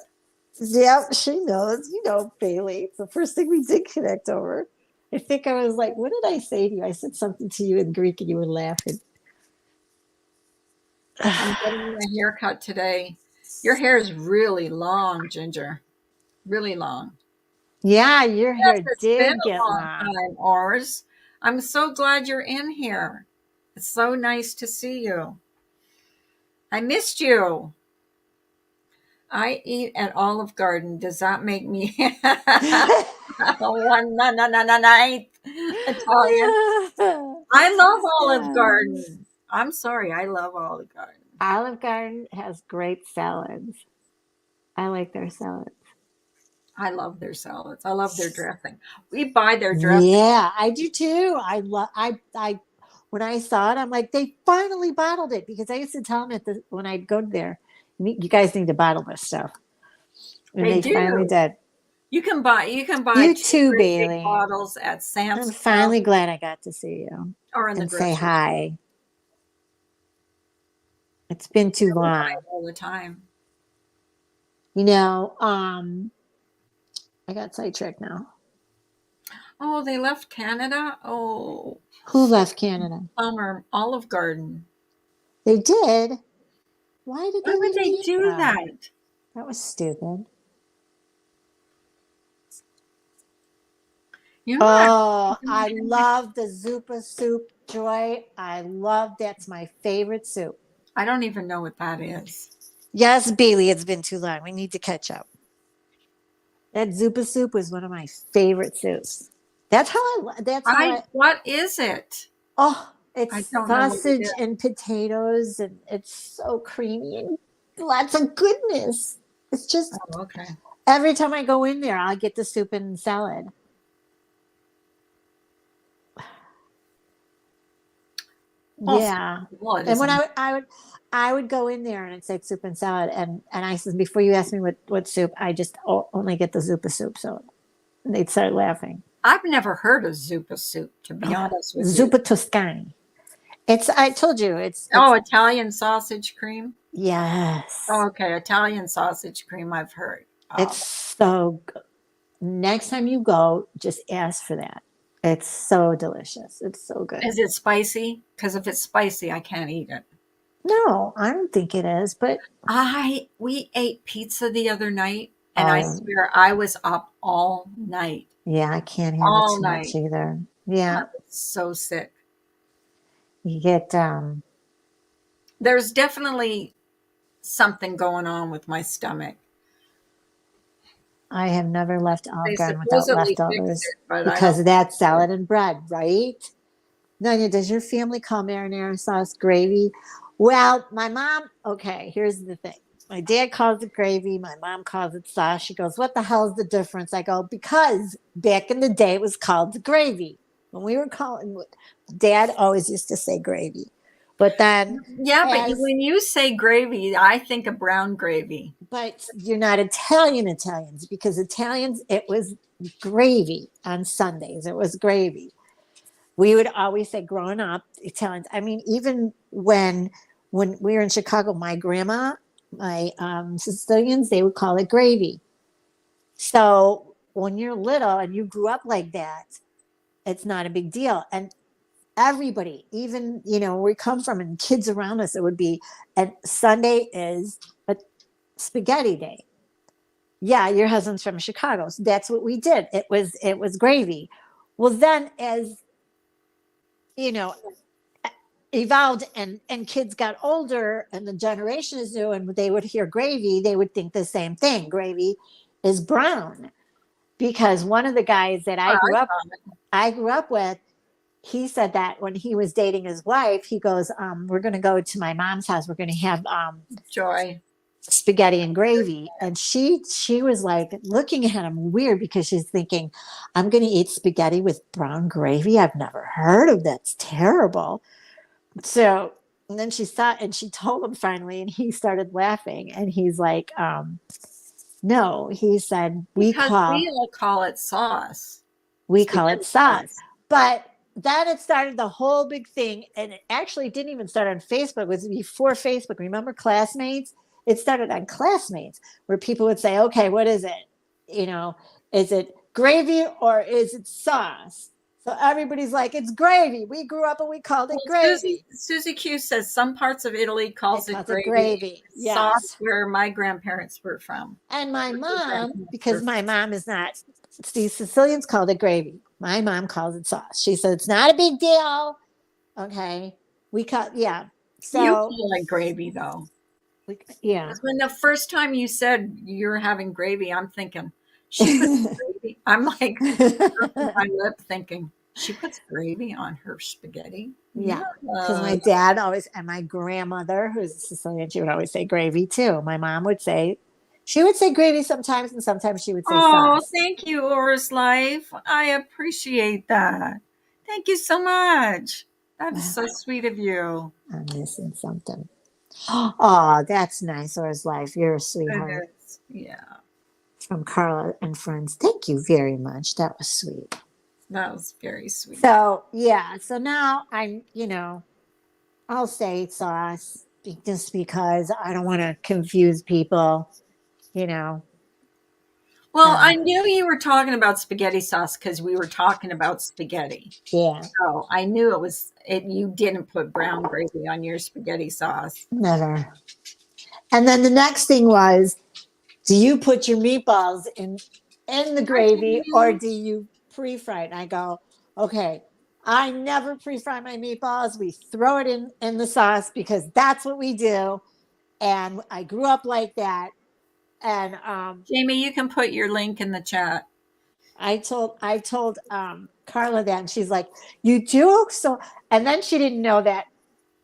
Yep, she knows. You know, Bailey. It's the first thing we did connect over. I think I was like, what did I say to you? I said something to you in Greek and you were laughing. I'm getting my hair cut today. Your hair is really long, Ginger. Really long. Yeah, your Yes, hair it's been did a get long long. time, Ours. I'm so glad you're in here. It's so nice to see you. I missed you. I eat at Olive Garden. Does that make me one night Italian? I love Olive Garden. I'm sorry, I love Olive Garden. Olive Garden has great salads. I like their salads. I love their salads. I love their dressing. We buy their dressing. Yeah, I do too. I when I saw it, I'm like, they finally bottled it because I used to tell them when I'd go there, you guys need to bottle this stuff. And They they finally do. did. You can buy You two too, great big Bailey. bottles at Sam's I'm Club finally glad I got to see you or in the and say grocery store. hi. It's been too We buy long. it all the time. You know, I got sidetracked now. Oh, they left Canada. Oh, Who left Canada? bummer. Olive Garden. They did. Why did Why they would leave they do Canada? that? That was stupid. You know what? Oh, I love the Zupa soup, Joy. I love that's my favorite soup. I don't even know what that is. Yes, Bailey, it's been too long. We need to catch up. That Zupa soup was one of my favorite soups. That's how I What is it? oh, I it's don't know what it sausage is. and potatoes and it's so creamy and lots of goodness. It's just Oh, okay. every time I go in there, I'll get the soup and salad. Yeah. Well, it And when isn't. I would go in there and I'd say soup and salad, and I said, before you ask me what soup, I just only get the Zupa soup. So they'd start laughing. I've never heard of Zupa soup, to be Oh, honest with you. Zupa Toscani. It's I told you it's Oh, Italian sausage cream. yes. Oh, okay, Italian sausage cream. I've heard. It's so good. Next time you go, just ask for that. It's so delicious. It's so good. Is it spicy? Because if it's spicy, I can't eat it. No, I don't think it is, but We ate pizza the other night, and I oh swear I was up all night, yeah, I can't have it all too much night. either. I Yeah, was so sick. you get There's definitely something going on with my stomach. I have never left Olive They Garden without supposedly fixed leftovers it, but I because don't of that think so. salad and bread, right? Nanya, does your family call marinara sauce gravy? Well, my mom, okay, here's the thing. My dad calls it gravy. My mom calls it sauce. She goes, what the hell's the difference? I go, because back in the day it was called the gravy. When we were calling, dad always used to say gravy. But then Yeah, but as when you say gravy, I think of brown gravy. but you're not Italians because Italians, it was gravy on Sundays. It was gravy. We would always say growing up, Italians. I mean, even when we were in Chicago, my grandma, my Sicilians, they would call it gravy. So when you're little and you grew up like that, it's not a big deal. And everybody, even where we come from and kids around us, it would be, and Sunday is a spaghetti day. Yeah, your husband's from Chicago, so that's what we did. It was gravy. Well, then as you know evolved and kids got older and the generation is new and they would hear gravy, they would think the same thing. Gravy is brown because one of the guys that Oh, I grew up with, he said that when he was dating his wife, he goes, we're going to go to my mom's house, we're going to have joy. spaghetti and gravy, and she was like looking at him weird because she's thinking, I'm going to eat spaghetti with brown gravy, I've never heard of that, it's terrible. So and then she saw and she told him finally, and he started laughing, and he's like, no, he said, we Because call we all call it sauce. we call it Spaghetti sauce. sauce. But then it started the whole big thing, and it actually didn't even start on Facebook. It was before Facebook. Remember Classmates? It started on Classmates, where people would say, okay, what is it? Is it gravy or is it sauce? So everybody's like, it's gravy. We grew up and we called Well, it gravy. Susie Q says some parts of Italy It calls it calls it gravy. gravy. Sauce Yes. where my grandparents were from. And my Where your mom, grandparents because were my from. mom is not, the Sicilians called it gravy. My mom calls it sauce. She said, it's not a big deal. Okay. Yeah. You So, call it gravy though. yeah. Because when the first time you said you're having gravy, I'm thinking, she puts gravy. I'm like scratching my lip thinking, she puts gravy on her spaghetti. Yeah. Yeah. Because my dad always, and my grandmother, who's Sicilian, she would always say gravy too. My mom would say, she would say gravy sometimes, and sometimes she would say Oh, sauce. thank you, Oris Life. I appreciate that. Thank you so much. That is Well, so sweet of you. I'm missing something. Oh, that's nice, or his life. You're a It sweetheart. is. Yeah, From Carla and friends. Thank you very much. That was sweet. that was very sweet. So yeah, so now I'll say sauce just because I don't want to confuse people, you know. Well, Uh, I knew you were talking about spaghetti sauce because we were talking about spaghetti. yeah, So I knew it was it. You didn't put brown gravy on your spaghetti sauce. never. And then the next thing was, do you put your meatballs in the I gravy or do. do you pre-fry it? And I go, okay, I never pre-fry my meatballs. We throw it in the sauce because that's what we do. And I grew up like that. And Jamie, you can put your link in the chat. I told Carla that, and she's like, "You do so," and then she didn't know that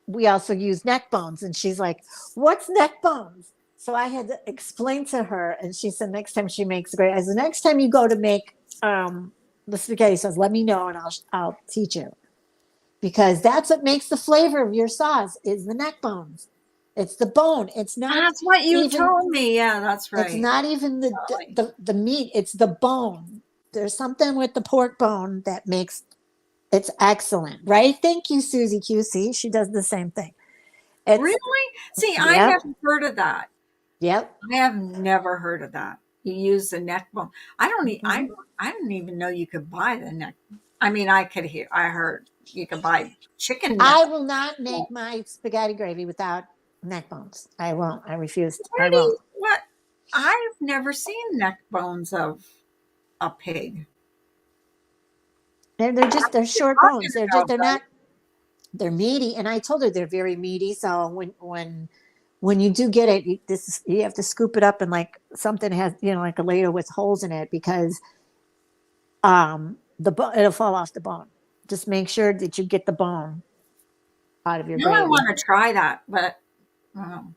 we also use neck bones, and she's like, "What's neck bones?" So I had to explain to her, and she said next time she makes great. I said next time you go to make the spaghetti sauce, let me know, and I'll teach you. because that's what makes the flavor of your sauce is the neck bones. It's the bone. It's not That's what you even told me. Yeah, that's it's right. not even Golly. the meat, it's the bone. There's something with the pork bone that makes it's excellent, right? Thank you, Susie QC. She does the same thing. It's Really? See, I yep, haven't heard of that. yep. I have never heard of that. You use the neck bone. I don't. Mhm. I didn't even know you could buy the neck. I mean, I could hear. I heard you could buy chicken neck. I will not make my spaghetti gravy without neck bones. I won't. I refuse. I Where do won't. you, what? I've never seen neck bones of a pig. They're just they're short Talking bones. They're just about they're that. not they're meaty. And I told her they're very meaty. So when you do get it, you have to scoop it up and like something has like a ladle with holes in it because it'll fall off the bone. Just make sure that you get the bone out of your Now I gravy. want to try that, but um,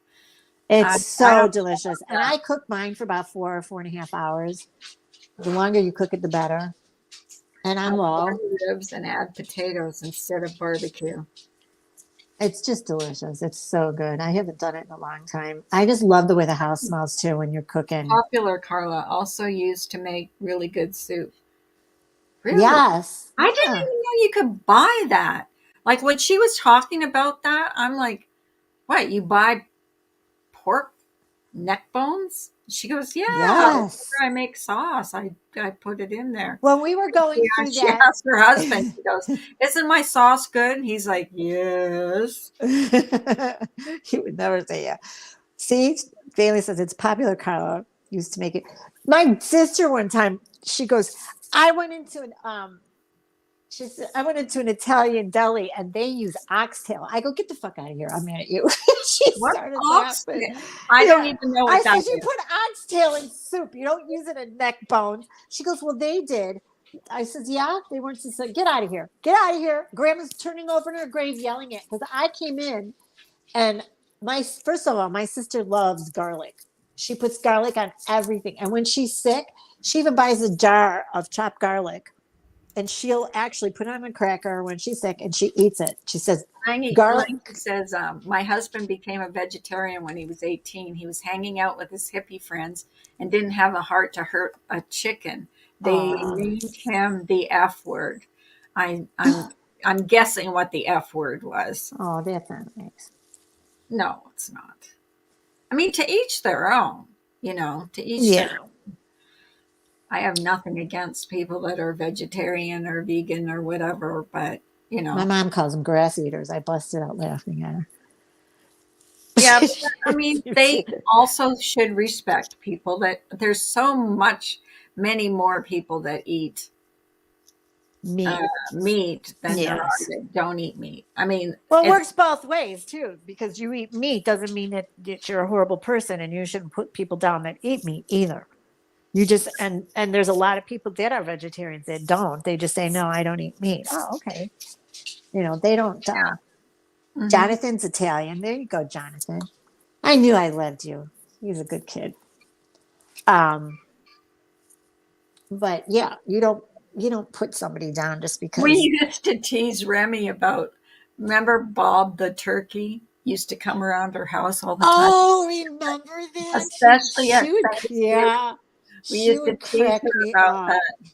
It's I so don't delicious. And know I cook mine for about 4.5 hours. The longer you cook it, the better. And I on buy low. ribs and add potatoes instead of barbecue. It's just delicious. It's so good. I haven't done it in a long time. I just love the way the house smells too when you're cooking. Popular Carla also used to make really good soup. Really? Yes. I didn't Yeah. even know you could buy that. Like when she was talking about that, I'm like, what, you buy pork neck bones? She goes, yeah, whenever Yes. I make sauce, I put it in there. When we were going Yeah, through she that, asked her husband, she goes, isn't my sauce good? And he's like, yes. he would never say yeah. See, Bailey says it's popular. Carla used to make it. My sister one time, she goes, I went into an she said, I went into an Italian deli and they use oxtail. I go, get the fuck out of here. I'm mad at you. She What started laughing. oxtail? I don't Yeah. even know I what that said, you is. put oxtail in soup. You don't use it in neck bones. She goes, well, they did. I says, yeah, they weren't just like, get out of here. Get out of here. Grandma's turning over in her grave yelling it. Because I came in and first of all, my sister loves garlic. She puts garlic on everything. And when she's sick, she even buys a jar of chopped garlic and she'll actually put it on a cracker when she's sick and she eats it. She says, garlic. Langy says, my husband became a vegetarian when he was 18. He was hanging out with his hippie friends and didn't have the heart to hurt a chicken. They Oh, named him the F word. I, I'm I'm guessing what the F word was. oh, that's not nice. No, it's not. I mean, to each their own. To each their. Yeah. I have nothing against people that are vegetarian or vegan or whatever, but you My know, mom calls them grass eaters. I busted out laughing at her. yeah, but, I mean, they also should respect people that there's so many more people that eat Meat. meat than there are Yes. that don't eat meat. I mean, Well, it it's works both ways too, because you eat meat doesn't mean that you're a horrible person, and you shouldn't put people down that eat meat either. You just and there's a lot of people that are vegetarians that don't. They just say no, I don't eat meat. Oh, okay. They don't. mhm. Jonathan's Italian. There you go, Jonathan. I knew I loved you. He's a good kid. Um, but yeah, you don't put somebody down just We because. used to tease Remy about. Remember Bob the turkey used to come around her house all the time, Oh, remember that? She especially she at would Thanksgiving. yeah. We She used to would tease crack her me about up. that.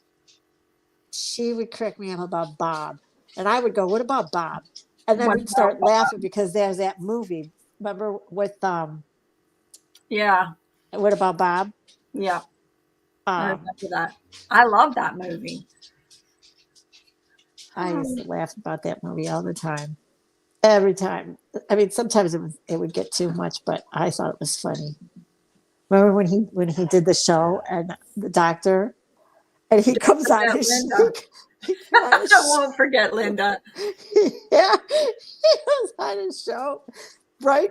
She would crack me up about Bob. And I would go, what about Bob? And then What we'd start about laughing Bob? because there's that movie. Remember with Yeah, what about Bob? yeah, I Um, remember that. I love that movie. I used to laugh about that movie all the time. Every time. I mean, sometimes it would get too much, but I thought it was funny. Remember when he did the show and the doctor and he Don't comes on forget his Linda. he came on I his won't forget Linda. yeah, he was on his show. Right,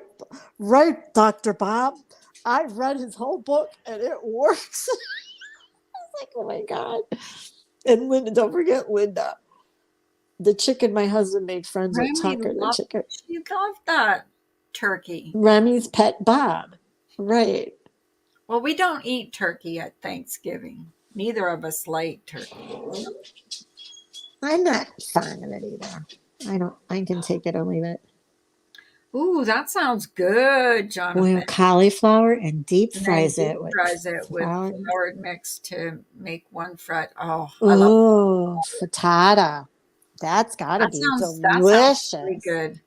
right, Dr. Bob. I read his whole book and it works. Like, oh my God. And Linda, don't forget Linda. The chicken my husband made friends with Remy Tucker, the loved. chicken. She loved that turkey. Remy's pet Bob. Right. Well, we don't eat turkey at Thanksgiving. Neither of us like turkey. I'm not fond of it either. I can take it or leave it. Ooh, that sounds good, Jonathan. With cauliflower and deep And then fries deep it with fries it with flour. flour mix to make one fret. Oh, I love Ooh, frittata. That's gotta that. be Sounds really delicious. good.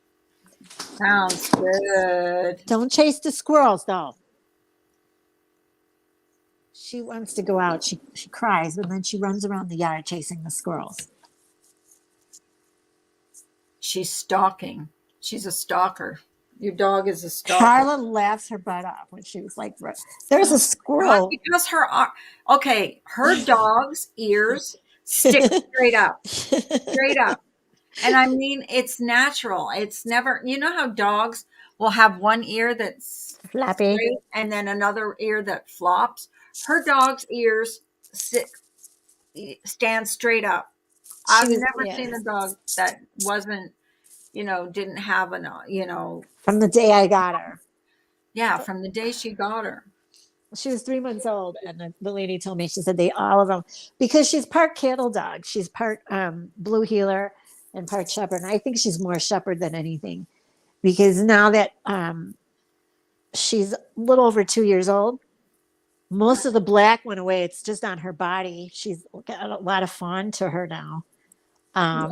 Sounds good. Don't chase the squirrels though. She wants to go out. She cries, and then she runs around the yard chasing the squirrels. She's stalking. She's a stalker. Your dog is a stalker. Carla laughs her butt off when she was like, "There's a Oh God, squirrel." because okay, her dog's ears stick straight up, straight up. And I mean, it's natural. It's never, you know how dogs will have one ear that's Flappy. straight and then another ear that flops? Her dog's ears sit, stand straight up. She I've was, never yeah. seen a dog that wasn't, didn't have From the day I got her. yeah, from the day she got her. She was 3 months old, and the lady told me, she said they all of them, because she's part cattle dog, she's part blue heeler and part shepherd. And I think she's more shepherd than anything, because now that she's a little over 2 years old, most of the black went away. It's just on her body. She's got a lot of fawn to her now. Um,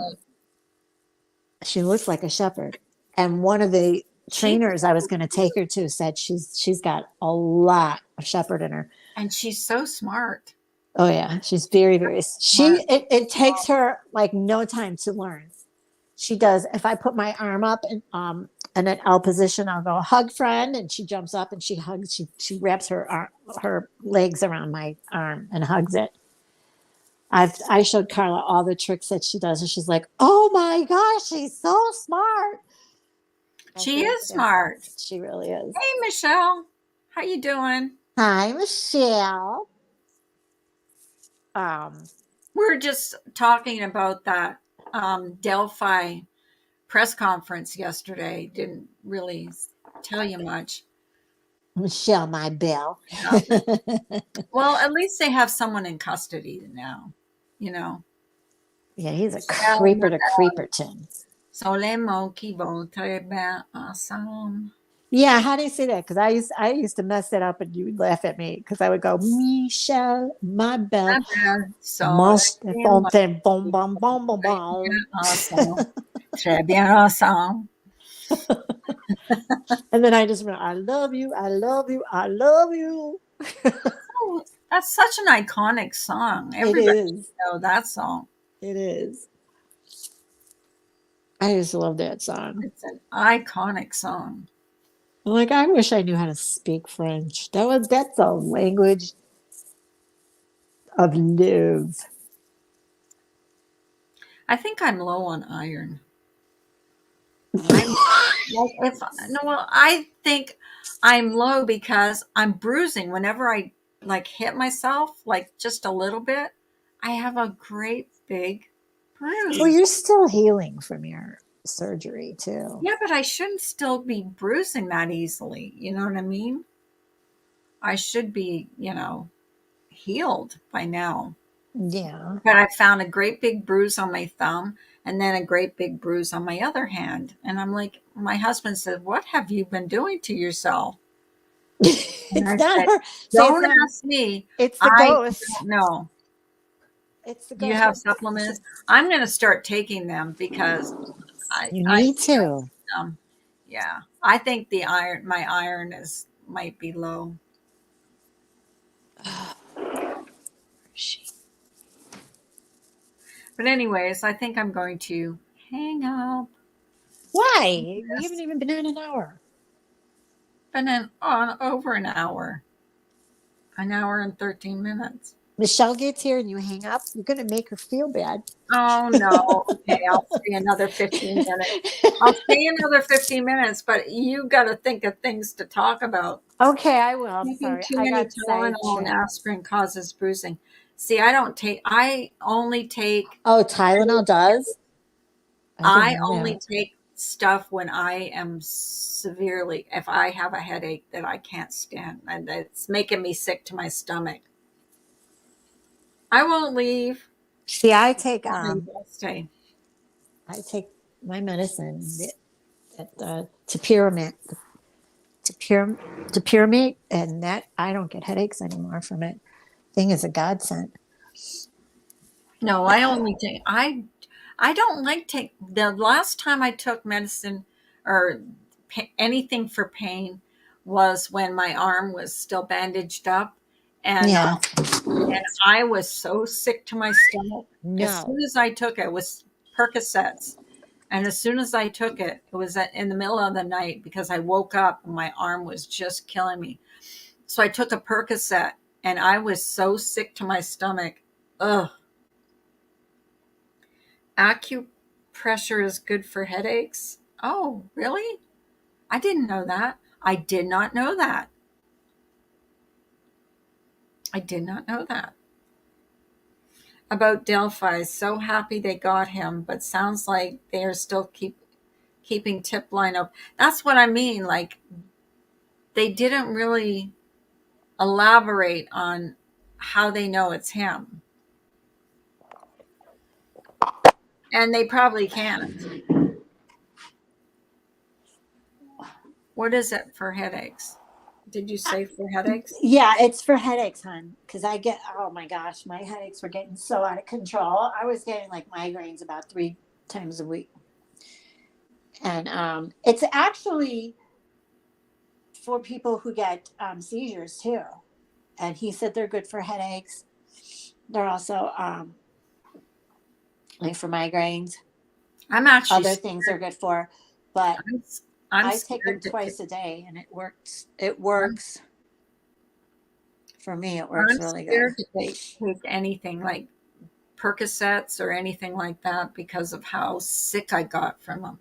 she looks like a shepherd. And one of the She trainers I was going to take her to said she's got a lot of shepherd in her. and she's so smart. Oh yeah, she's very very. Smart. It takes her like no time to learn. She does. If I put my arm up in an L position, I'll go hug friend, and she jumps up and she hugs. She wraps her legs around my arm and hugs it. I showed Carla all the tricks that she does, and she's like, "Oh my gosh, she's so smart." She is smart. She really is. Hey, Michelle, how you doing? Hi, Michelle. Um, We're just talking about that Delphi press conference yesterday. Didn't really tell you much. Michelle, my belle. Yeah. Well, at least they have someone in custody now. You know. Yeah, he's a creeper to creeperton. Sont les mots qui vont très bien ensemble. Yeah, how do you say that? Because I used to mess that up, and you would laugh at me because I would go Michelle, my belle, Sont les mots fontaine, boom, qui boom, boom, boom, vont très bien boom. ensemble. Très bien ensemble. And then I just went, I love you, I love you, I love you. Oh, that's such an iconic song. It Everybody is. should know that song. It is. I just love that song. It's an iconic song. Like, I wish I knew how to speak French. That's a language of love. I think I'm low on iron. I think I'm low because I'm bruising. Whenever I like hit myself, like just a little bit, I have a great big bruise. Well, you're still healing from your surgery too. Yeah, but I shouldn't still be bruising that easily. You know what I mean? I should be, healed by now. Yeah. But I found a great big bruise on my thumb and then a great big bruise on my other hand. And I'm like, my husband said, "What have you been doing to yourself?" And I It's not said, her. "Don't ask me. It's the I ghost. don't know." It's the Do you ghost. have supplements? I'm going to start taking them because You I need to. yeah, I think my iron might be low. But anyways, I think I'm going to hang up. Why? We haven't even been on an hour. Been on over an hour and 13 minutes. Michelle gets here and you hang up. You're going to make her feel bad. Oh no. Okay, I'll stay another 15 minutes. I'll stay another 15 minutes, but you got to think of things to talk about. Okay, I will. I'm Taking sorry. too I many got Tylenol and sidetracked. aspirin causes bruising. See, I only take Oh, Tylenol does? I only take stuff when I am if I have a headache that I can't stand and it's making me sick to my stomach. I won't leave. See, I take I'll stay. I take my medicine, to pyramid, and that I don't get headaches anymore from it. Thing is a godsend. No, I only take I don't like take the last time I took medicine or anything for pain was when my arm was still bandaged up, and Yeah. I was so sick to my stomach. As No. soon as I took it, it was Percocets. And as soon as I took it, it was in the middle of the night because I woke up and my arm was just killing me. So I took a Percocet and I was so sick to my stomach. Ugh. Acupressure is good for headaches. Oh, really? I didn't know that. I did not know that. I did not know that. About Delphi, so happy they got him, but sounds like they are still keeping tip line up. That's what I mean. Like they didn't really elaborate on how they know it's him. And they probably can't. What is it for headaches? Did you say for headaches? Yeah, it's for headaches, hon. Because oh my gosh, my headaches were getting so out of control. I was getting like migraines about 3 times a week. And it's actually for people who get seizures too. And he said they're good for headaches. They're also like for migraines. I'm actually Other things they're good for. But I'm, I'm I take them scared to twice a day and it works. It I'm, works. For me, it works I'm really good. scared to take anything like Percocets or anything like that because of how sick I got from them.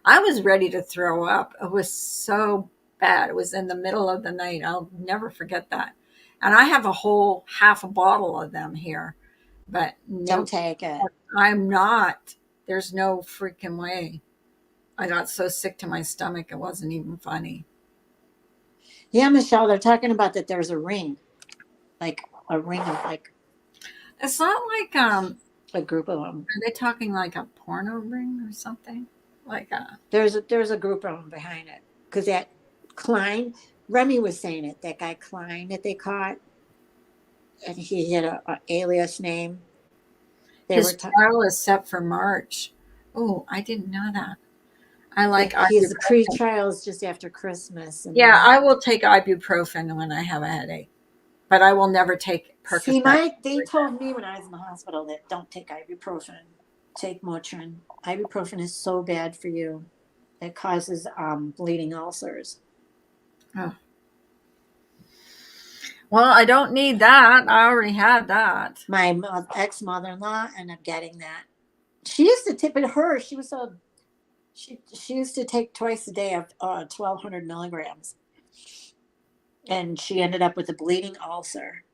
I was ready to throw up. It was so bad. It was in the middle of the night. I'll never forget that. And I have a whole half a bottle of them here, but Don't no, take it. I'm not. There's no freaking way. I got so sick to my stomach, it wasn't even funny. Yeah, Michelle, they're talking about that there's a ring, like a ring of like It's not like a group of them. are they talking like a porno ring or something? Like There's a group of them behind it because that Klein, Remy was saying it. That guy Klein that they caught, and he had a alias name. They were his trial is set for March. Oh, I didn't know that. I like he's the ibuprofen. pre-trials just after Christmas, and Yeah, then I will take ibuprofen when I have a headache, but I will never take see Percocet. they told me when I was in the hospital that don't take ibuprofen, take Motrin. Ibuprofen is so bad for you. It causes bleeding ulcers. Oh. Well, I don't need that. I already had that. My ex mother-in-law ended up getting that. She used to tip it her. She was so she used to take twice a day of 1,200 milligrams, and she ended up with a bleeding ulcer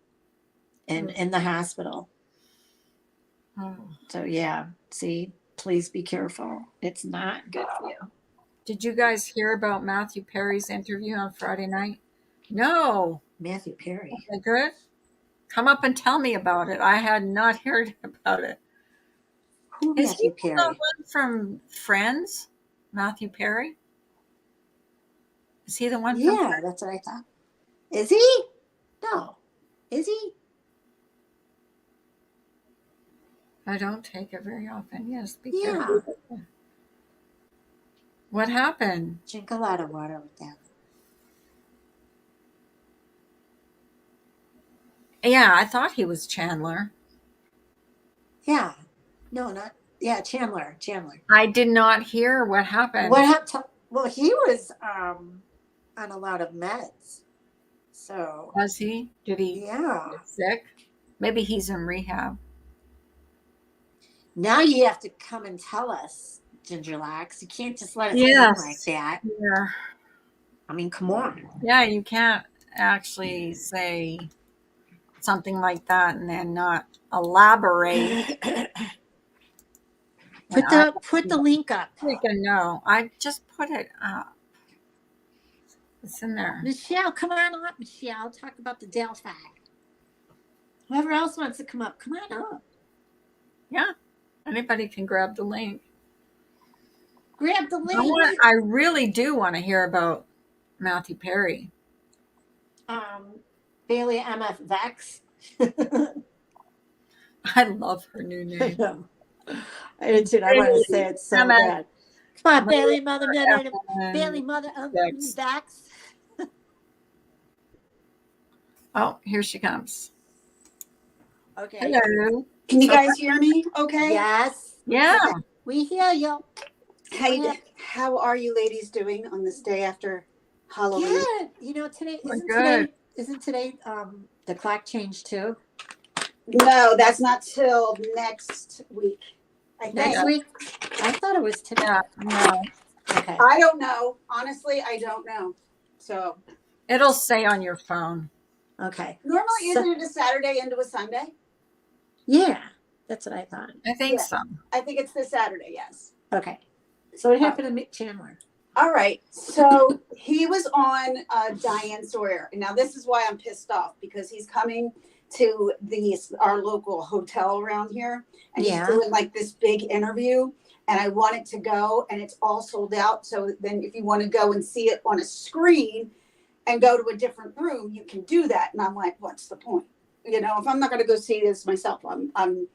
in the hospital. Oh. So yeah, see, please be careful. It's not good for you. Did you guys hear about Matthew Perry's interview on Friday night? No. Matthew Perry. Okay, good. Come up and tell me about it. I had not heard about it. Who Is he Matthew the Perry? one from Friends? Matthew Perry? Is he the one from Yeah, Friends? that's what I thought. Is he? No. Is he? I don't take it very often. Yes, be Yeah. careful. What happened? Drink a lot of water with that. Yeah, I thought he was Chandler. Yeah. No, not yeah, Chandler. Chandler. I did not hear what happened. What happened? Well, he was on a lot of meds. So Was he? Did he yeah. get sick? Maybe he's in rehab. Now you have to come and tell us, Gingerlax. You can't just let us hang like Yes. that. Yeah. I mean, come on. Yeah, you can't actually say something like that and then not elaborate. And I Put the link up. freaking know. I just put it up. It's in there. Michelle, come on up, Michelle. Talk about the Delphi. Whoever else wants to come up, come on up. Yeah. Anybody can grab the link. Grab the link. I really do want to hear about Matthew Perry. Bailey MF Vex. I love her new name. I did too. I want to say it so MF bad. Come on, Bailey Mother Bailey and Mother Vex. Vex. Oh, here she comes. Okay. Hello. Can you guys hear me? Okay. Yes. Yeah. We hear you. How are you ladies doing on this day after Halloween? Good. You know, today We're isn't good. today the clock changed too? No, that's not till next week. I think. Next week? I thought it was today. Yeah. No. Okay. I don't know. Honestly, I don't know. So It'll say on your phone. Okay. normally So- isn't it a Saturday into a Sunday? Yeah. That's what I thought. I think Yeah. so. I think it's this Saturday, yes. Okay. So what happened to Mick Chandler? All right. So he was on Diane Sawyer. Now this is why I'm pissed off, because he's coming to our local hotel around here, and Yeah. he's doing like this big interview, and I wanted to go, and it's all sold out. So then if you want to go and see it on a screen and go to a different room, you can do that. And I'm like, what's the point? You know, if I'm not going to go see this myself, then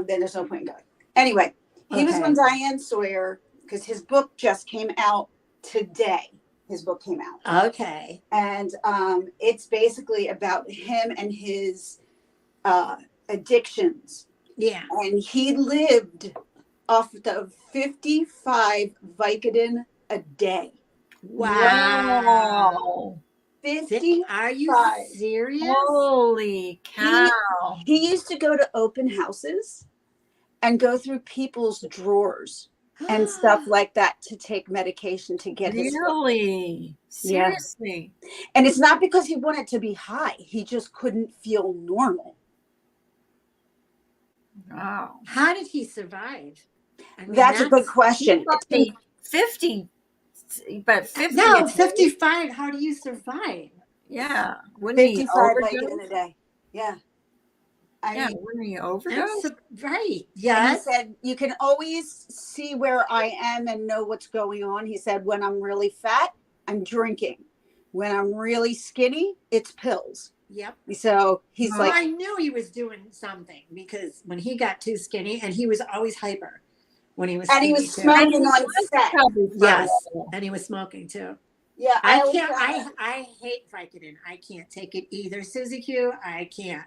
there's no point in going. Anyway, he was Okay. on Diane Sawyer because his book just came out today. His book came out. Okay. And it's basically about him and his addictions. Yeah. And he lived off of 55 Vicodin a day. Wow. 50. Are you Five. serious? Holy cow. He used to go to open houses and go through people's drawers and stuff like that to take medication to get his. Really? Yeah. Seriously? And it's not because he wanted to be high. He just couldn't feel normal. Wow. How did he survive? I mean, That's a good question. 50, but 50. No, 55. How do you survive? Yeah. Wouldn't he 55 overdose? Vicodin a day. Yeah. Yeah, mean, wouldn't he overdose? That's right. and Yes. he said, you can always see where I am and know what's going on. He said, when I'm really fat, I'm drinking. When I'm really skinny, it's pills. Yep. So he's Well, like, I knew he was doing something because when he got too skinny, and he was always hyper when he was and he skinny was too. smoking on set. Probably Yes, fine. and he was smoking too. Yeah, I always can't. thought- I hate Vicodin. I can't take it either. Susie Q. I can't.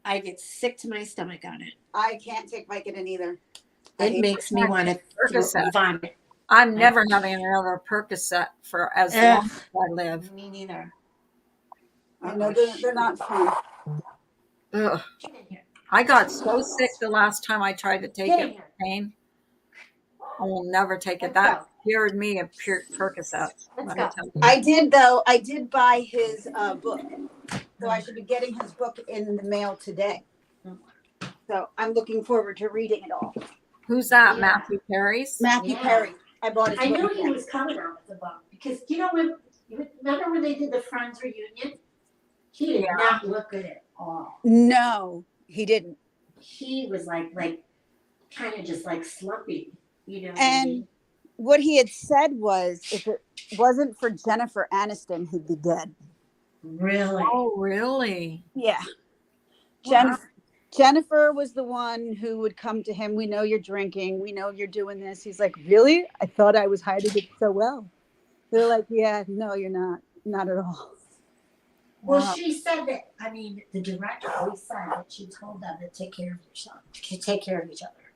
I get sick to my stomach on it. I can't take Vicodin either. I It hate makes me want to Percocet. vomit. I'm never having another Percocet for as long as I live. Me neither. I know they're not fun. Ugh. Get in here. I got so sick the last time I tried to take Get in it here. for pain. I will never take it. Let's That go. cured me of pure Percocet. Let's let me go. tell you. I did buy his book. So I should be getting his book in the mail today. So I'm looking forward to reading it all. Who's that? Yeah. Matthew Perry's? Matthew Yeah. Perry. I bought his I book. knew he was coming out with the book because remember when they did the Friends reunion? He did Yeah. not look good at all. No, he didn't. He was like kind of just like slumpy, you know. What I And mean? what he had said was, if it wasn't for Jennifer Aniston, he'd be dead. Really? Oh, really? Yeah. Wow. Jennifer was the one who would come to him. We know you're drinking. We know you're doing this. He's like, really? I thought I was hiding it so well. They're like, yeah, no, you're not. Not at all. Well, Wow. she said that. I mean, the director always said that she told them to take care of yourself, to take care of each other.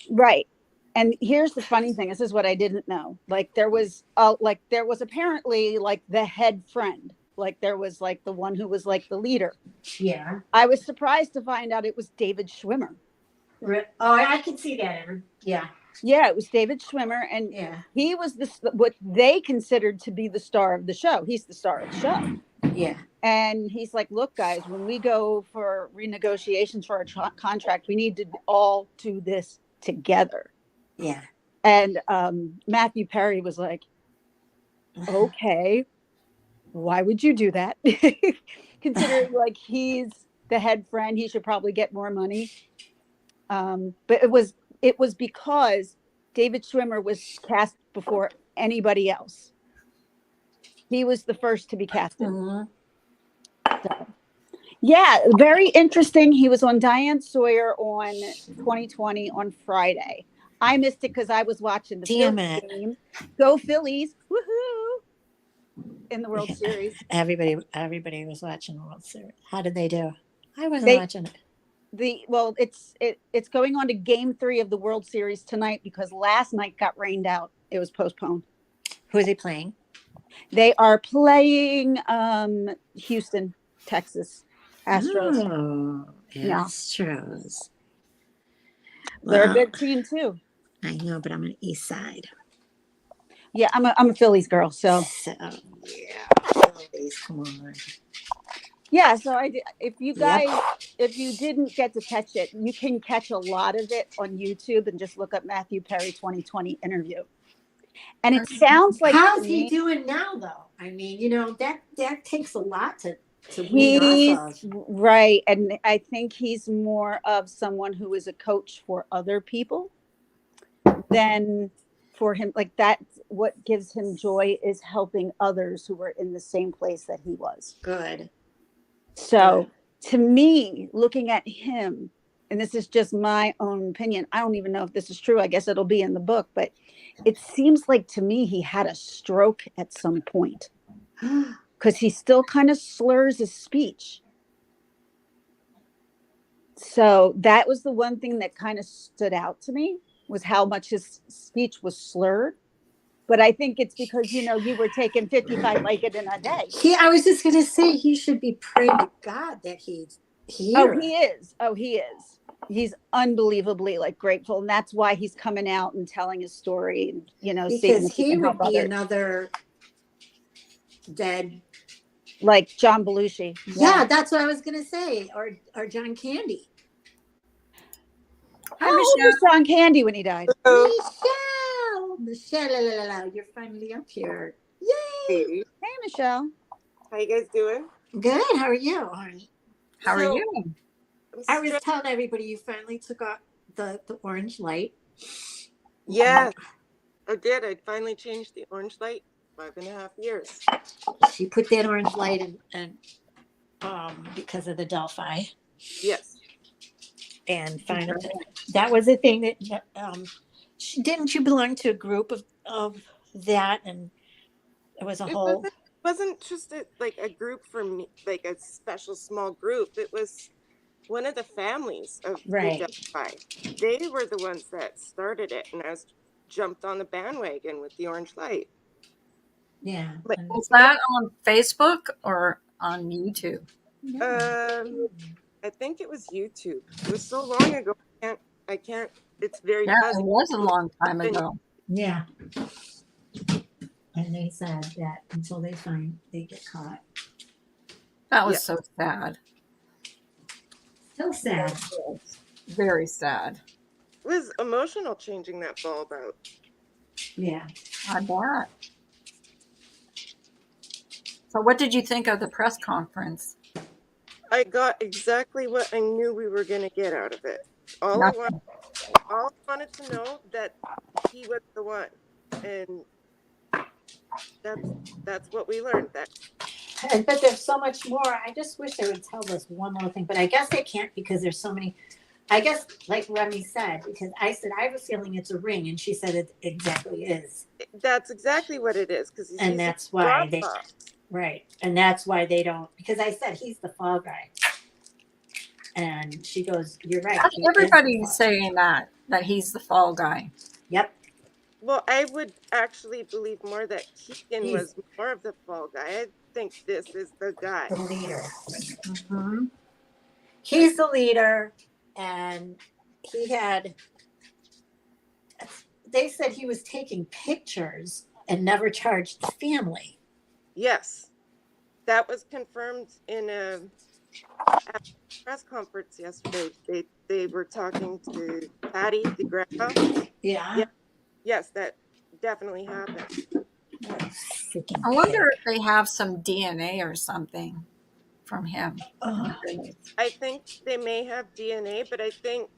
Right. And here's the funny thing. This is what I didn't know. Like there was apparently like the head friend. Like there was like the one who was like the leader. Yeah. I was surprised to find out it was David Schwimmer. Oh, I can see that. Evan. Yeah. Yeah, it was David Schwimmer, and Yeah. he was what they considered to be the star of the show. He's the star of the show. Yeah. And he's like, look, guys, when we go for renegotiations for our contract, we need to all do this together. Yeah. And Matthew Perry was like, okay, why would you do that? Considering like he's the head friend, he should probably get more money. But it was because David Schwimmer was cast before anybody else. He was the first to be casted. Mhm. So, yeah, very interesting. He was on Diane Sawyer on 2020 on Friday. I missed it because I was watching the Damn Phillies it. game. Go Phillies! Woohoo! In the World Series. Everybody was watching the World Series. How did they do? I wasn't They watching it. it's going on to Game 3 of the World Series tonight because last night got rained out. It was postponed. Who is he playing? They are playing Houston, Texas Astros. Oh, Yeah. Astros. They're a Well, good team too. I know, but I'm on the East Side. Yeah, I'm a Phillies girl, so So, yeah. Phillies, come on. yeah. So if you Yep. guys, if you didn't get to catch it, you can catch a lot of it on YouTube and just look up Matthew Perry 2020 interview. And it sounds like How's to he me, doing now, though? I mean, that takes a lot to wean he's off of. right, and I think he's more of someone who is a coach for other people than for him. Like that, what gives him joy is helping others who were in the same place that he was. Good. So to me, looking at him, and this is just my own opinion, I don't even know if this is true. I guess it'll be in the book, but it seems like to me he had a stroke at some point because he still kind of slurs his speech. So that was the one thing that kind of stood out to me was how much his speech was slurred. But I think it's because, you were taking 55 Vicodin a day. I was just gonna say he should be praying to God that he's here. Oh, he is. Oh, he is. He's unbelievably grateful, and that's why he's coming out and telling his story, and seeing Because if he he can help would be others. another dead. Like John Belushi. Yeah, that's what I was gonna say. Or John Candy. How old was John Candy when he died? Michelle, you're finally up here. Yay! Hey, Michelle. How you guys doing? Good. How are you, honey? How are So, you? I was telling everybody you finally took off the orange light. Yeah, I did. I finally changed the orange light 5.5 years. She put that orange light in, and because of the Delphi. Yes. And finally, that was the thing that didn't you belong to a group of that, and it was a It whole. wasn't just a group for me, like a special small group. It was one of the families of Right. the Delphi. They were the ones that started it, and I was jumped on the bandwagon with the orange light. Yeah. But Was that on Facebook or on YouTube? I think it was YouTube. It was so long ago. I can't. It's very Yeah, fuzzy. it was a long time ago. Yeah. And they said that until they get caught. That was so sad. So sad. Very sad. It was emotional changing that bulb out. Yeah. I bet. So what did you think of the press conference? I got exactly what I knew we were going to get out of it. All I wanted to know that he was the one, and that's what we learned. But there's so much more. I just wish they would tell us one little thing, but I guess they can't because there's so many. I guess, like Remy said, because I said I have a feeling it's a ring, and she said it exactly is. That's exactly what it is, because and that's why they right, and that's why they don't. Because I said he's the fall guy, and she goes, "You're right." Everybody's saying that he's the fall guy. Yep. Well, I would actually believe more that Keegan was more of the fall guy. I think this is the guy. The leader. Mm-hmm. He's the leader, and he had. They said he was taking pictures and never charged the family. Yes, that was confirmed in a press conference yesterday. They were talking to Patty, the grandma. Yeah. Yes, that definitely happened. I wonder if they have some DNA or something from him. I think they may have DNA, but I think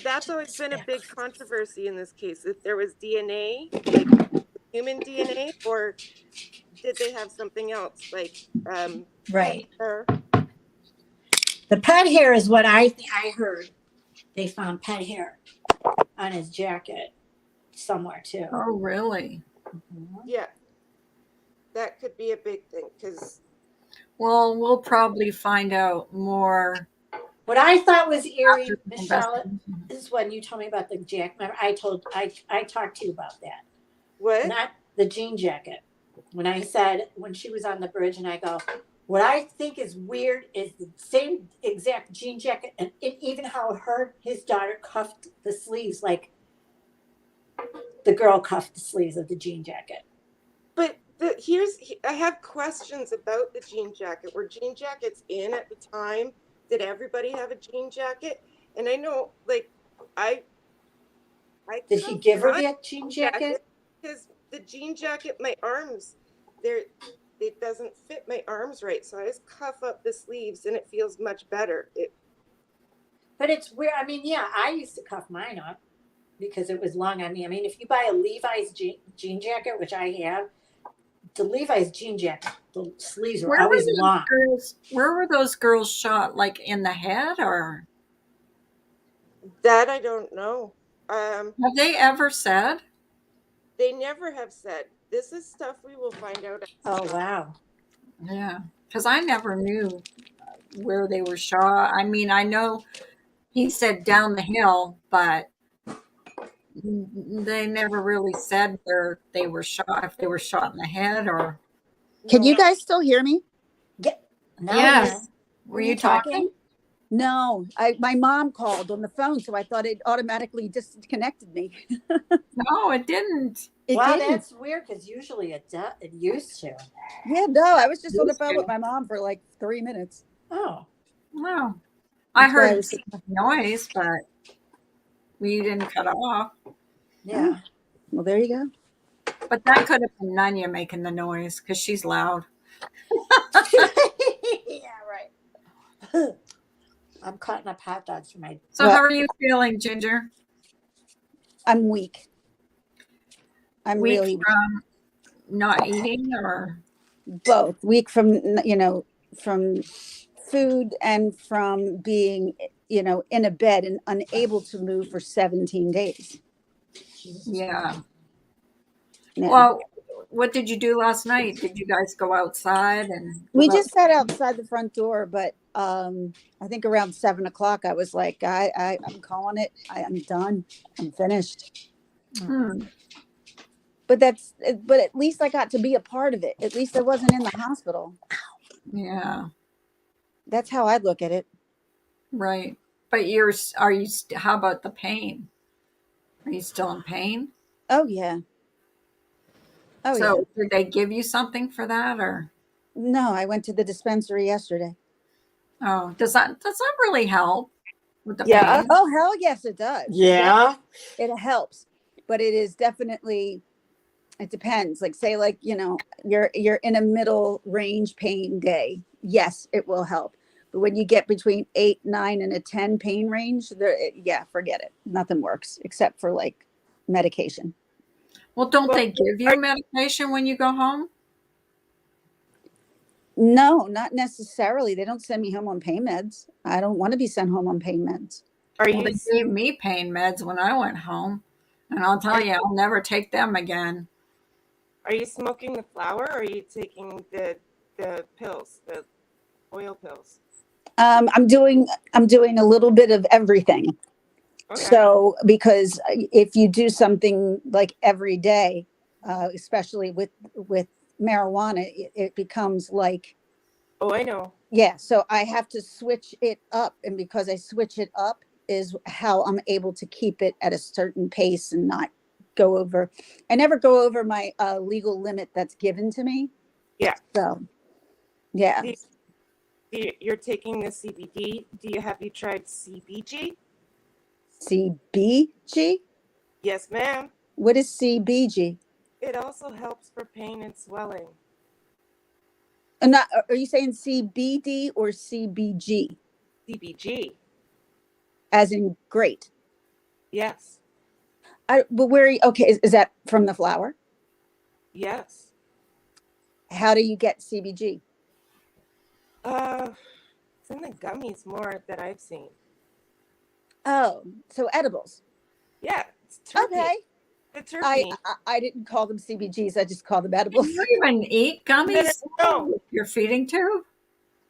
that's always been a big controversy in this case. If there was DNA, like human DNA, or did they have something else, like Right. hair? The pet hair is what I heard. They found pet hair on his jacket somewhere too. Oh, really? Yeah, that could be a big thing because Well, we'll probably find out more What I thought was eerie, after the Michelle, investigation. is when you told me about the jacket. Remember, I talked to you about that. what? Not the jean jacket. When I said when she was on the bridge, and I go, what I think is weird is the same exact jean jacket, and even how his daughter cuffed the sleeves, like the girl cuffed the sleeves of the jean jacket. But I have questions about the jean jacket. Were jean jackets in at the time? Did everybody have a jean jacket? And I know, like, I Did he give her that jean jacket? because the jean jacket, my arms, it doesn't fit my arms right. So I just cuff up the sleeves, and it feels much better. But it's weird. I mean, yeah, I used to cuff mine up because it was long on me. I mean, if you buy a Levi's jean jacket, which I have, the Levi's jean jacket, the sleeves are always long. Where were those girls shot? Like in the head, or That I don't know. have they ever said? They never have said. This is stuff we will find out. Oh wow. Yeah, because I never knew where they were shot. I mean, I know he said down the hill, but they never really said where they were shot, if they were shot in the head or. Can you guys still hear me? Yeah. No, Yes. Were you talking? No, my mom called on the phone, so I thought it automatically disconnected me. No, it didn't. It Well, didn't. that's weird because usually it used to. Yeah, no, I was just on the phone with my mom for like 3 minutes. Oh. No. I That's why I heard was- noise, but we didn't cut off. Yeah. Well, there you go. But that could have been Nanya making the noise because she's loud. Yeah, right. I'm cutting up hot dogs for my. So how are you feeling, Ginger? I'm weak. I'm Weak really weak. from not eating, or Both weak from from food and from being in a bed and unable to move for 17 days. yeah. Yeah. Well, what did you do last night? Did you guys go outside and We just sat outside the front door, but I think around 7 o'clock I was like, I'm calling it. I'm done. I'm finished. But at least I got to be a part of it. At least I wasn't in the hospital. Yeah. That's how I look at it. Right. But how about the pain? Are you still in pain? Oh yeah. Oh yeah. So did they give you something for that, or? No, I went to the dispensary yesterday. Oh, does that really help with the Yeah. pain? Oh hell yes, it does. Yeah. It helps, but it is definitely. It depends. Like say, you're in a middle range pain day. Yes, it will help. But when you get between 8, 9, and a 10 pain range, forget it. Nothing works except for like medication. Well, don't they give you medication when you go home? No, not necessarily. They don't send me home on pain meds. I don't want to be sent home on pain meds. Well, they gave me pain meds when I went home, and I'll tell you, I'll never take them again. Are you smoking the flower, or are you taking the pills, the oil pills? I'm doing a little bit of everything. Okay. So because if you do something like every day, especially with marijuana, it becomes like. Oh, I know. Yeah, so I have to switch it up, and because I switch it up is how I'm able to keep it at a certain pace and not go over. I never go over my legal limit that's given to me. Yeah. So, yeah. You're taking the CBD. Have you tried CBG? CBG? Yes, ma'am. What is CBG? It also helps for pain and swelling. Are you saying CBD or CBG? CBG. As in great. Yes. But okay, is that from the flower? Yes. How do you get CBG? It's in the gummies more that I've seen. Oh, so edibles. Yeah, it's terpene. Okay. The I, terpene. I didn't call them CBGs. I just call them Can edibles. you even eat No, no, gummies no. with your feeding tube?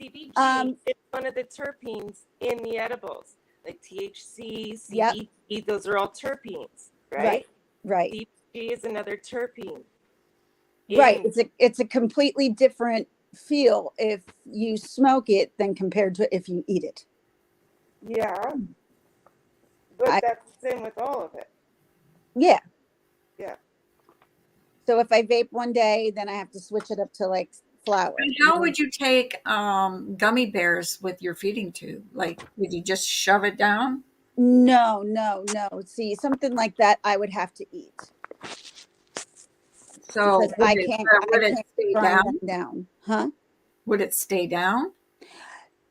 CBG Um, is one of the terpenes in the edibles, like THC, yep. CBD. Those are all terpenes, Right. right? Right. CBG is another terpene. Right. In It's a completely different feel if you smoke it than compared to if you eat it. yeah, but I that's the same with all of it. Yeah. Yeah. So if I vape one day, then I have to switch it up to like flower. And how would you take gummy bears with your feeding tube? Like, would you just shove it down? No, no, no. See, something like that I would have to eat because So would it, I would it can't stay grind them down? down. Huh? Would it stay down?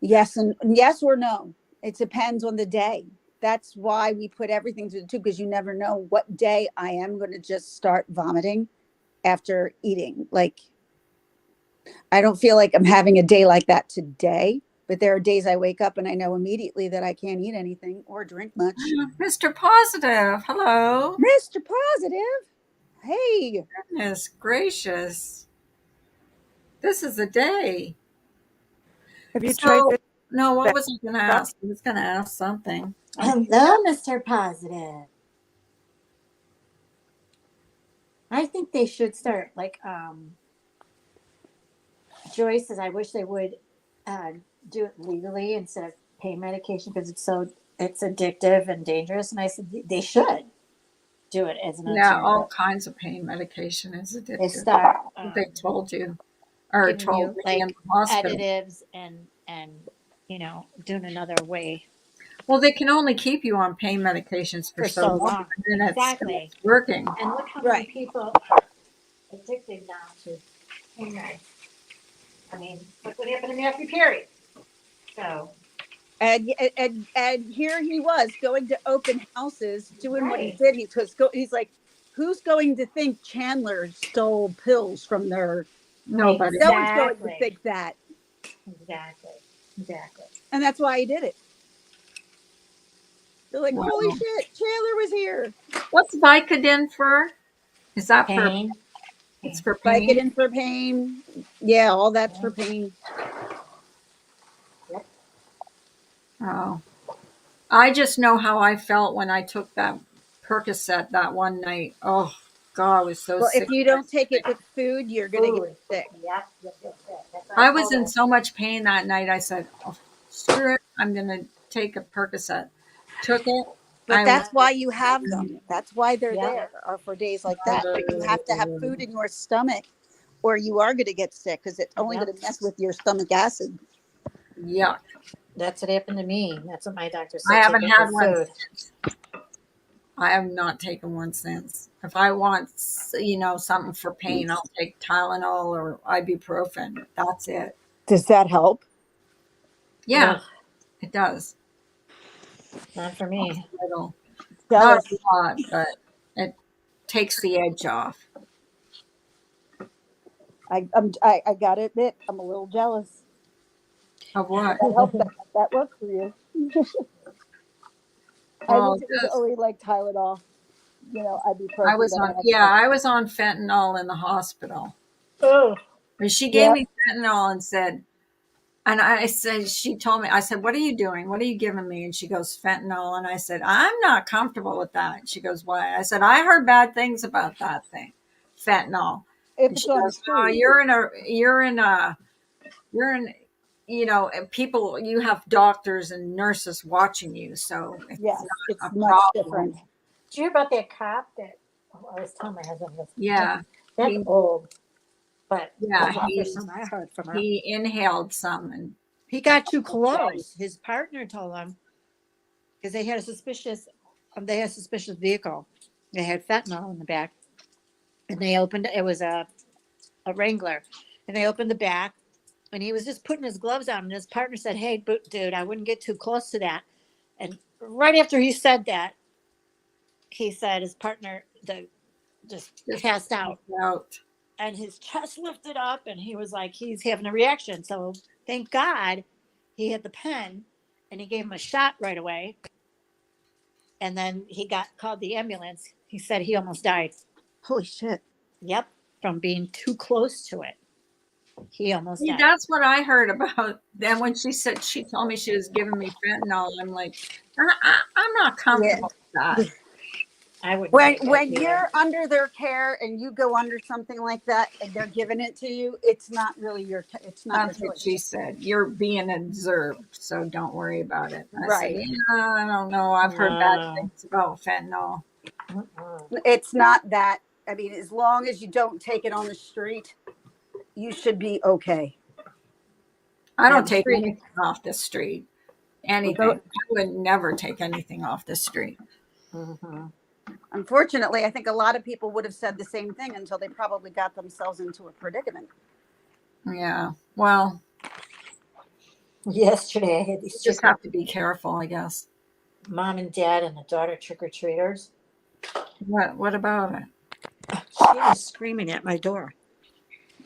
Yes and yes or no. It depends on the day. That's why we put everything to the tube because you never know what day I am going to just start vomiting after eating. Like I don't feel like I'm having a day like that today, but there are days I wake up and I know immediately that I can't eat anything or drink much. Mr. Positive, hello. Mr. Positive. Hey, Goodness gracious. This is a day. Have you tried So, this? no, what was I going to ask? I was going to ask something. Hello, Mr. Positive. I think they should start like Joyce says. I wish they would uh, do it legally instead of pain medication because it's addictive and dangerous. And I said they should do it as an Yeah, all alternative. kinds of pain medication is They addictive. start They told you, or giving told you me in like the hospital. additives and doing another way Well, they can only keep you on pain medications for for so so long, long. and then it Exactly. stops working. And look how many right. people are addicted now to pain meds. I mean, look what happened to Matthew Perry. So And here he was going to open houses, doing what he right, did. He's like, who's going to think Chandler stole pills from their? Nobody. No one's going to exactly, think that, exactly, exactly. and that's why he did it. They're like, holy Wow. shit, Chandler was here. What's Vicodin for? Is that for? Pain. It's for pain. Vicodin for pain. Yeah, all that's Yeah. for pain. Yep. Oh, I just know how I felt when I took that Percocet that one night. Oh God, I was so Well, if sick. you don't take it with food, you're gonna get Food. sick. Yep. Yep. Yep. Yep. That's what I I was told in her. so much pain that night. I said, oh, "Screw it! I'm gonna take a Percocet." Took it. But I that's why you have them. That's why they're Yep. there, are for days like that. But you have to have food in your stomach, or you are going to get sick because it's only Yep. going to mess with your stomach acid. yuck. That's what happened to me. That's what my doctor I said. haven't Take it had with one food. since. I have not taken one since. If I want, something for pain, I'll take Tylenol or ibuprofen. That's it. Does that help? Yeah, Ugh, it does. not for A me. little, not Jealous. a lot, but it takes the edge off. I got to admit, I'm a little jealous. Of what? That helps. That works for you. I Well, wish it it was does. only like Tylenol, I ibuprofen, was but on, I yeah, have to. I was on fentanyl in the hospital. Oh, And she gave Yep. me fentanyl and said, and I said, she told me, I said, what are you doing? What are you giving me? And she goes, fentanyl. And I said, I'm not comfortable with that. And she goes, why? I said, I heard bad things about that thing, fentanyl. If And it's she on the goes, oh, street, you're in, and people, you have doctors and nurses watching you. So it's yes, it's not a much different. problem. did you hear about that cop that? Oh, I was telling my husband this. Yeah. That's He, old, but yeah, that's the first time I heard from her. he inhaled some and He got too close. His partner told him because they had a suspicious vehicle. They had fentanyl in the back, and they opened it was a Wrangler, and they opened the back, and he was just putting his gloves on, and his partner said, "Hey, dude, I wouldn't get too close to that." And right after he said that, he said his partner just passed out, Out. and his chest lifted up, and he was like, he's having a reaction. So thank God he had the pen, and he gave him a shot right away. And then he called the ambulance. He said he almost died. Holy shit. Yep, from being too close to it. He almost See, died. that's what I heard about. Then when she told me she was giving me fentanyl, I'm like, I'm not comfortable with that. I would When you're under their care and you go under something like that and they're giving it to you, it's not really it's not That's your what choice. she said. You're being observed, so don't worry about it. I said, Right. yeah, I don't know. I've heard bad things about fentanyl. It's not that. I mean, as long as you don't take it on the street, you should be okay. I Yeah, don't the take street- anything off the street. Anything. I would never take anything off the street. Unfortunately, I think a lot of people would have said the same thing until they probably got themselves into a predicament. Yeah. Well, Yesterday I had you these just have to be careful, I guess. mom and dad and the daughter trick or treaters. What about it? She was screaming at my door.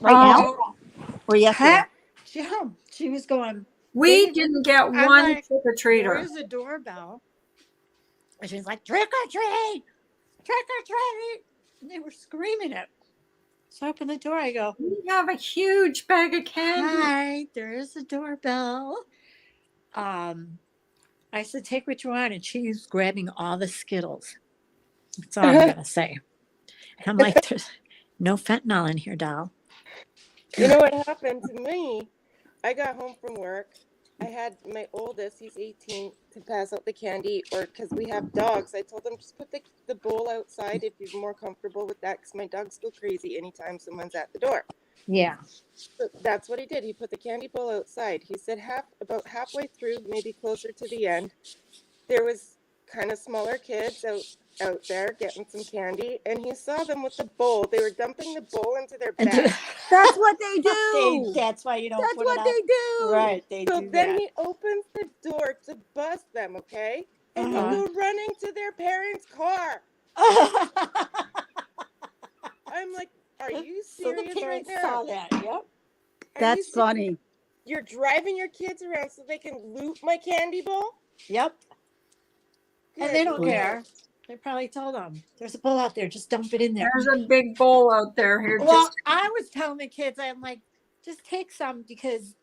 Right Oh, now? Or yesterday? She was going, we didn't get I'm one like, trick or there treater. is a doorbell. And she's like, trick or treat, trick or treat. And they were screaming it. So I open the door. I go, We have a huge bag of candy. hi, there is a doorbell. I said, take what you want. And she's grabbing all the Skittles. That's all I'm going to say. And I'm like, there's no fentanyl in here, doll. You know what happened to me? I got home from work. I had my oldest, he's 18, to pass out the candy, or because we have dogs. I told him just put the bowl outside if you're more comfortable with that, because my dogs go crazy anytime someone's at the door. Yeah. So that's what he did. He put the candy bowl outside. He said about halfway through, maybe closer to the end, there was kind of smaller kids out there getting some candy, and he saw them with the bowl. They were dumping the bowl into their bag. That's what they do. That's why you don't That's put what it they out. do. Right. They So do then that. he opens the door to bust them, okay? And Uh-huh. they go running to their parents' car. I'm like, are you So the serious right parents now? saw that. Yep. Are That's you funny. You're driving your kids around so they can loot my candy bowl? Yep. And they don't Good Lord. care. They probably told them, there's a bowl out there. Just dump it in there. There's a big bowl out there. Here, Well, just I was telling the kids, I'm like, just take some because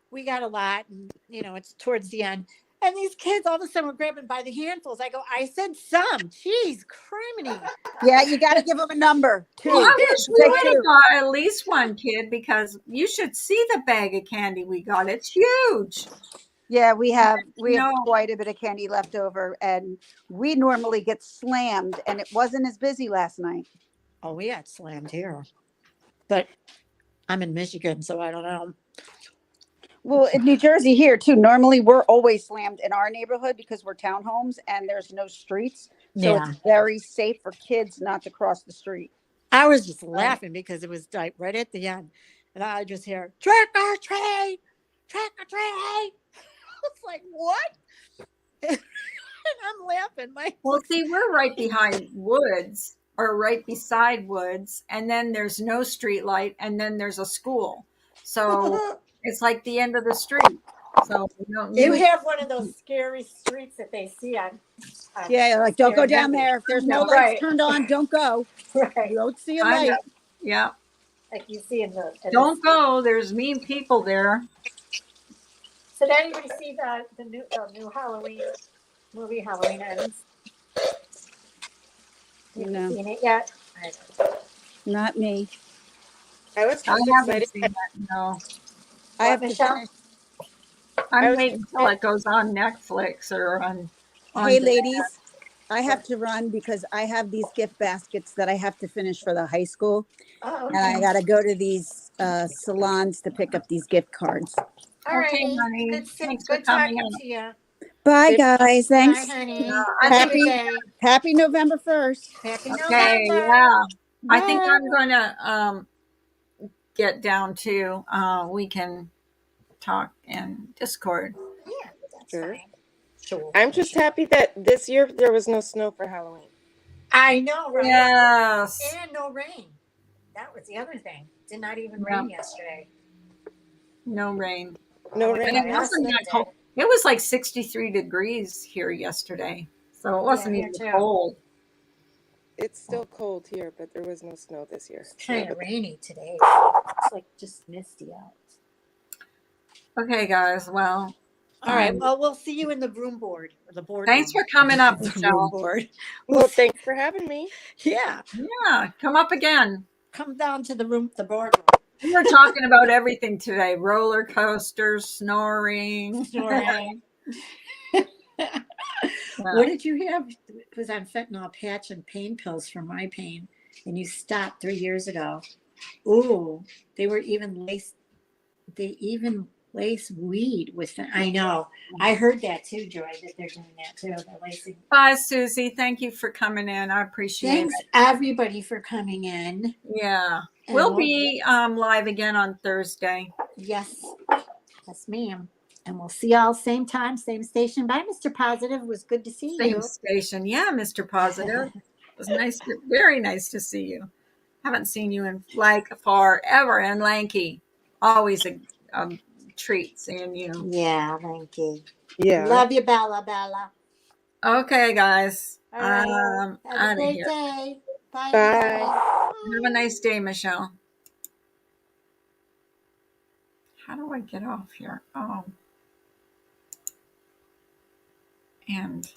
we got a lot and, it's towards the end. And these kids all of a sudden were grabbing by the handfuls. I go, I said some. Jeez, criminy. Yeah, you got to give them a number too. Well, I wish we Take would two. have got at least one kid, because you should see the bag of candy we got. It's huge. Yeah, we have No. quite a bit of candy left over, and we normally get slammed, and it wasn't as busy last night. Oh, we got slammed here. But I'm in Michigan, so I don't know. Well, in New Jersey here too, normally we're always slammed in our neighborhood because we're townhomes and there's no streets. So Yeah. it's very safe for kids not to cross the street. I was just laughing because it was like right at the end. And I just hear, trick or treat, trick or treat. I was like, what? And I'm laughing. Well, see, we're right behind woods, or right beside woods, and then there's no street light, and then there's a school. So it's like the end of the street. So You have one of those scary streets that they see on. Yeah, like don't go Scary down movies. there. If there's no Right. lights turned on, don't go. Right. You don't see a I light. know. Yeah. Like you see in the. Don't go. There's mean people there. So did anybody see the new Halloween movie, Halloween Ends? You No. haven't seen it yet? I don't. Not me. I was I kind of haven't excited. seen that. No. I have to Michelle? finish. I'm was- waiting until it goes on Netflix or on. Hey, ladies, I have to run because I have these gift baskets that I have to finish for the high school. Oh, And I got to go to these salons to pick up these gift cards. All right. Okay, honey. Good, Thanks for good coming talking out. to you. Bye, guys. Thanks. Bye, honey. I Have a think- good day. Happy November 1st. Happy Okay, November. yeah. I think Bye. I'm going to get down to, we can talk in Discord. Yeah, that's Sure. fine. Sure. I'm just happy that this year there was no snow for Halloween. I know, right? Yes. And no rain. That was the other thing. Did not even Yeah. rain yesterday. No rain. No Only And rain. it by us wasn't that that did. cold. It was like 63 degrees here yesterday. So it Yeah, wasn't here even too. cold. It's still cold here, but there was no snow this year. It's kind of rainy today. It's like just misty out. Okay, guys. Well, All right. Well, we'll see you in the room board or the thanks boardroom. for coming up, The room Michelle. board. Well, thanks for having me. Yeah. Yeah, come up again. Come down to the room, the boardroom. We were talking about everything today: roller coasters, snoring. Snoring. What did you have? It was on fentanyl patch and pain pills for my pain, and you stopped 3 years ago. Ooh, they were even laced. They even lace weed with. I know. I heard that too, Joy. That they're doing that too. They're lacing. Bye, Susie. Thank you for coming in. I appreciate Thanks it. everybody for coming in. Yeah, And we'll be live again on Thursday. yes, yes, ma'am. And we'll see y'all same time, same station. Bye, Mr. Positive. It was good to see Same you. station. Yeah, Mr. Positive. It was nice. Very nice to see you. Haven't seen you in like forever. And Lanky, always a treat seeing you. Yeah, thank you. Yeah. Love you, Bella, Bella. Okay, guys. All right. Out Have a of great here. day. Bye, Bye. everybody. Have a nice day, Michelle. How do I get off here? Oh. And